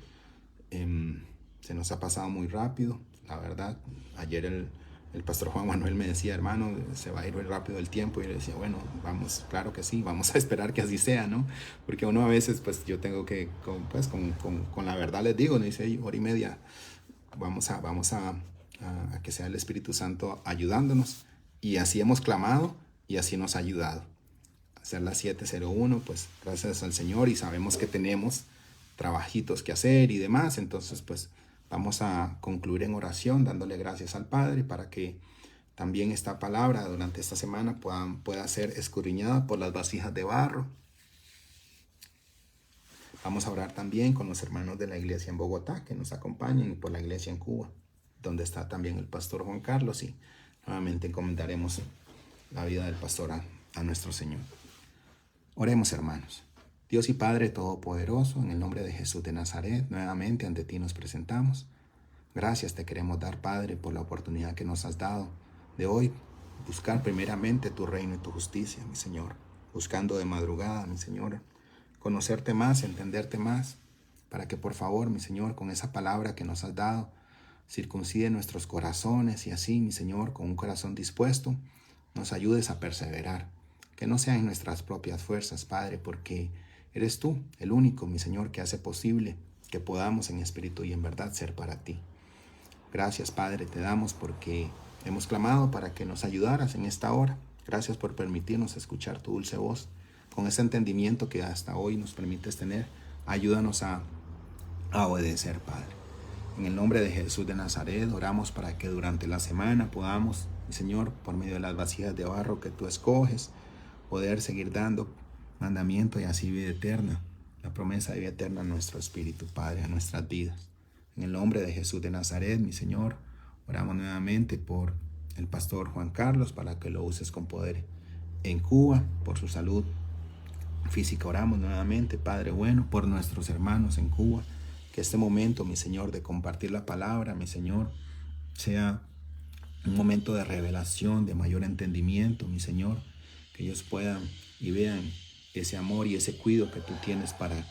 Se nos ha pasado muy rápido, la verdad. Ayer el pastor Juan Manuel me decía, hermano, se va a ir muy rápido el tiempo. Y yo le decía, bueno, vamos, claro que sí, vamos a esperar que así sea, ¿no? Porque uno a veces, pues yo tengo que, con la verdad les digo, me dice, hora y media, vamos a que sea el Espíritu Santo ayudándonos. Y así hemos clamado y así nos ha ayudado. A ser las 7:01, pues gracias al Señor, y sabemos que tenemos trabajitos que hacer y demás, entonces pues vamos a concluir en oración dándole gracias al Padre para que también esta palabra durante esta semana pueda ser escudriñada por las vasijas de barro. Vamos a orar también con los hermanos de la iglesia en Bogotá que nos acompañan, y por la iglesia en Cuba, donde está también el pastor Juan Carlos, y nuevamente encomendaremos la vida del pastor a nuestro Señor. Oremos, hermanos. Dios y Padre Todopoderoso, en el nombre de Jesús de Nazaret, nuevamente ante ti nos presentamos. Gracias te queremos dar, Padre, por la oportunidad que nos has dado de hoy buscar primeramente tu reino y tu justicia, mi Señor. Buscando de madrugada, mi Señor, conocerte más, entenderte más, para que por favor, mi Señor, con esa palabra que nos has dado, circuncide nuestros corazones y así, mi Señor, con un corazón dispuesto, nos ayudes a perseverar. Que no sea en nuestras propias fuerzas, Padre, porque eres tú el único, mi Señor, que hace posible que podamos en espíritu y en verdad ser para ti. Gracias, Padre, te damos porque hemos clamado para que nos ayudaras en esta hora. Gracias por permitirnos escuchar tu dulce voz. Con ese entendimiento que hasta hoy nos permites tener, ayúdanos a obedecer, Padre. En el nombre de Jesús de Nazaret, oramos para que durante la semana podamos, mi Señor, por medio de las vasijas de barro que tú escoges, poder seguir dando mandamiento y así vida eterna, la promesa de vida eterna a nuestro espíritu, Padre, a nuestras vidas. En el nombre de Jesús de Nazaret, mi Señor, oramos nuevamente por el pastor Juan Carlos para que lo uses con poder en Cuba, por su salud física. Oramos nuevamente, Padre bueno, por nuestros hermanos en Cuba, que este momento, mi Señor, de compartir la palabra, mi Señor, sea un momento de revelación, de mayor entendimiento, mi Señor, que ellos puedan y vean ese amor y ese cuidado que tú tienes para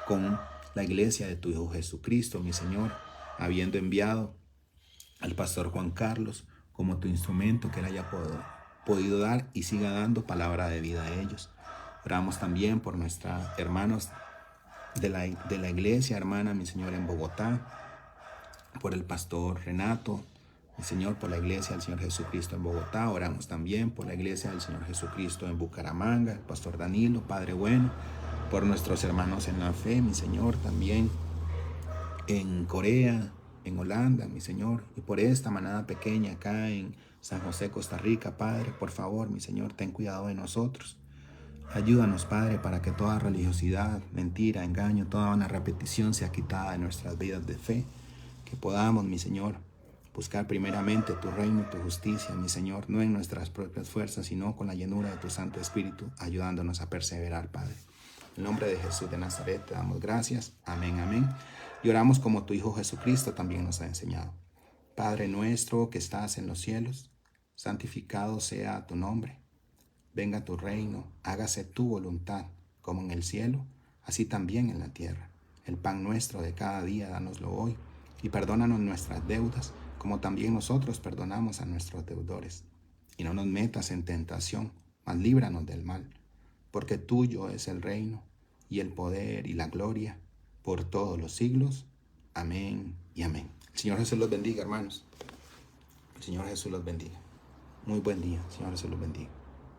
con la iglesia de tu Hijo Jesucristo, mi Señor, habiendo enviado al pastor Juan Carlos como tu instrumento, que él haya podido dar y siga dando palabra de vida a ellos. Oramos también por nuestros hermanos de la iglesia, hermana, mi Señor, en Bogotá, por el pastor Renato, mi Señor, por la iglesia del Señor Jesucristo en Bogotá. Oramos también por la iglesia del Señor Jesucristo en Bucaramanga, el pastor Danilo, Padre bueno, por nuestros hermanos en la fe, mi Señor, también en Corea, en Holanda, mi Señor, y por esta manada pequeña acá en San José, Costa Rica, Padre, por favor, mi Señor, ten cuidado de nosotros. Ayúdanos, Padre, para que toda religiosidad, mentira, engaño, toda una repetición sea quitada de nuestras vidas de fe. Que podamos, mi Señor, buscar primeramente tu reino y tu justicia, mi Señor, no en nuestras propias fuerzas, sino con la llenura de tu Santo Espíritu, ayudándonos a perseverar, Padre. En el nombre de Jesús de Nazaret te damos gracias. Amén, amén. Y oramos como tu Hijo Jesucristo también nos ha enseñado. Padre nuestro que estás en los cielos, santificado sea tu nombre. Venga tu reino, hágase tu voluntad, como en el cielo, así también en la tierra. El pan nuestro de cada día, dánoslo hoy, y perdónanos nuestras deudas, como también nosotros perdonamos a nuestros deudores. Y no nos metas en tentación, mas líbranos del mal, porque tuyo es el reino, y el poder, y la gloria, por todos los siglos. Amén y amén. El Señor Jesús los bendiga, hermanos. El Señor Jesús los bendiga. Muy buen día. El Señor Jesús los bendiga.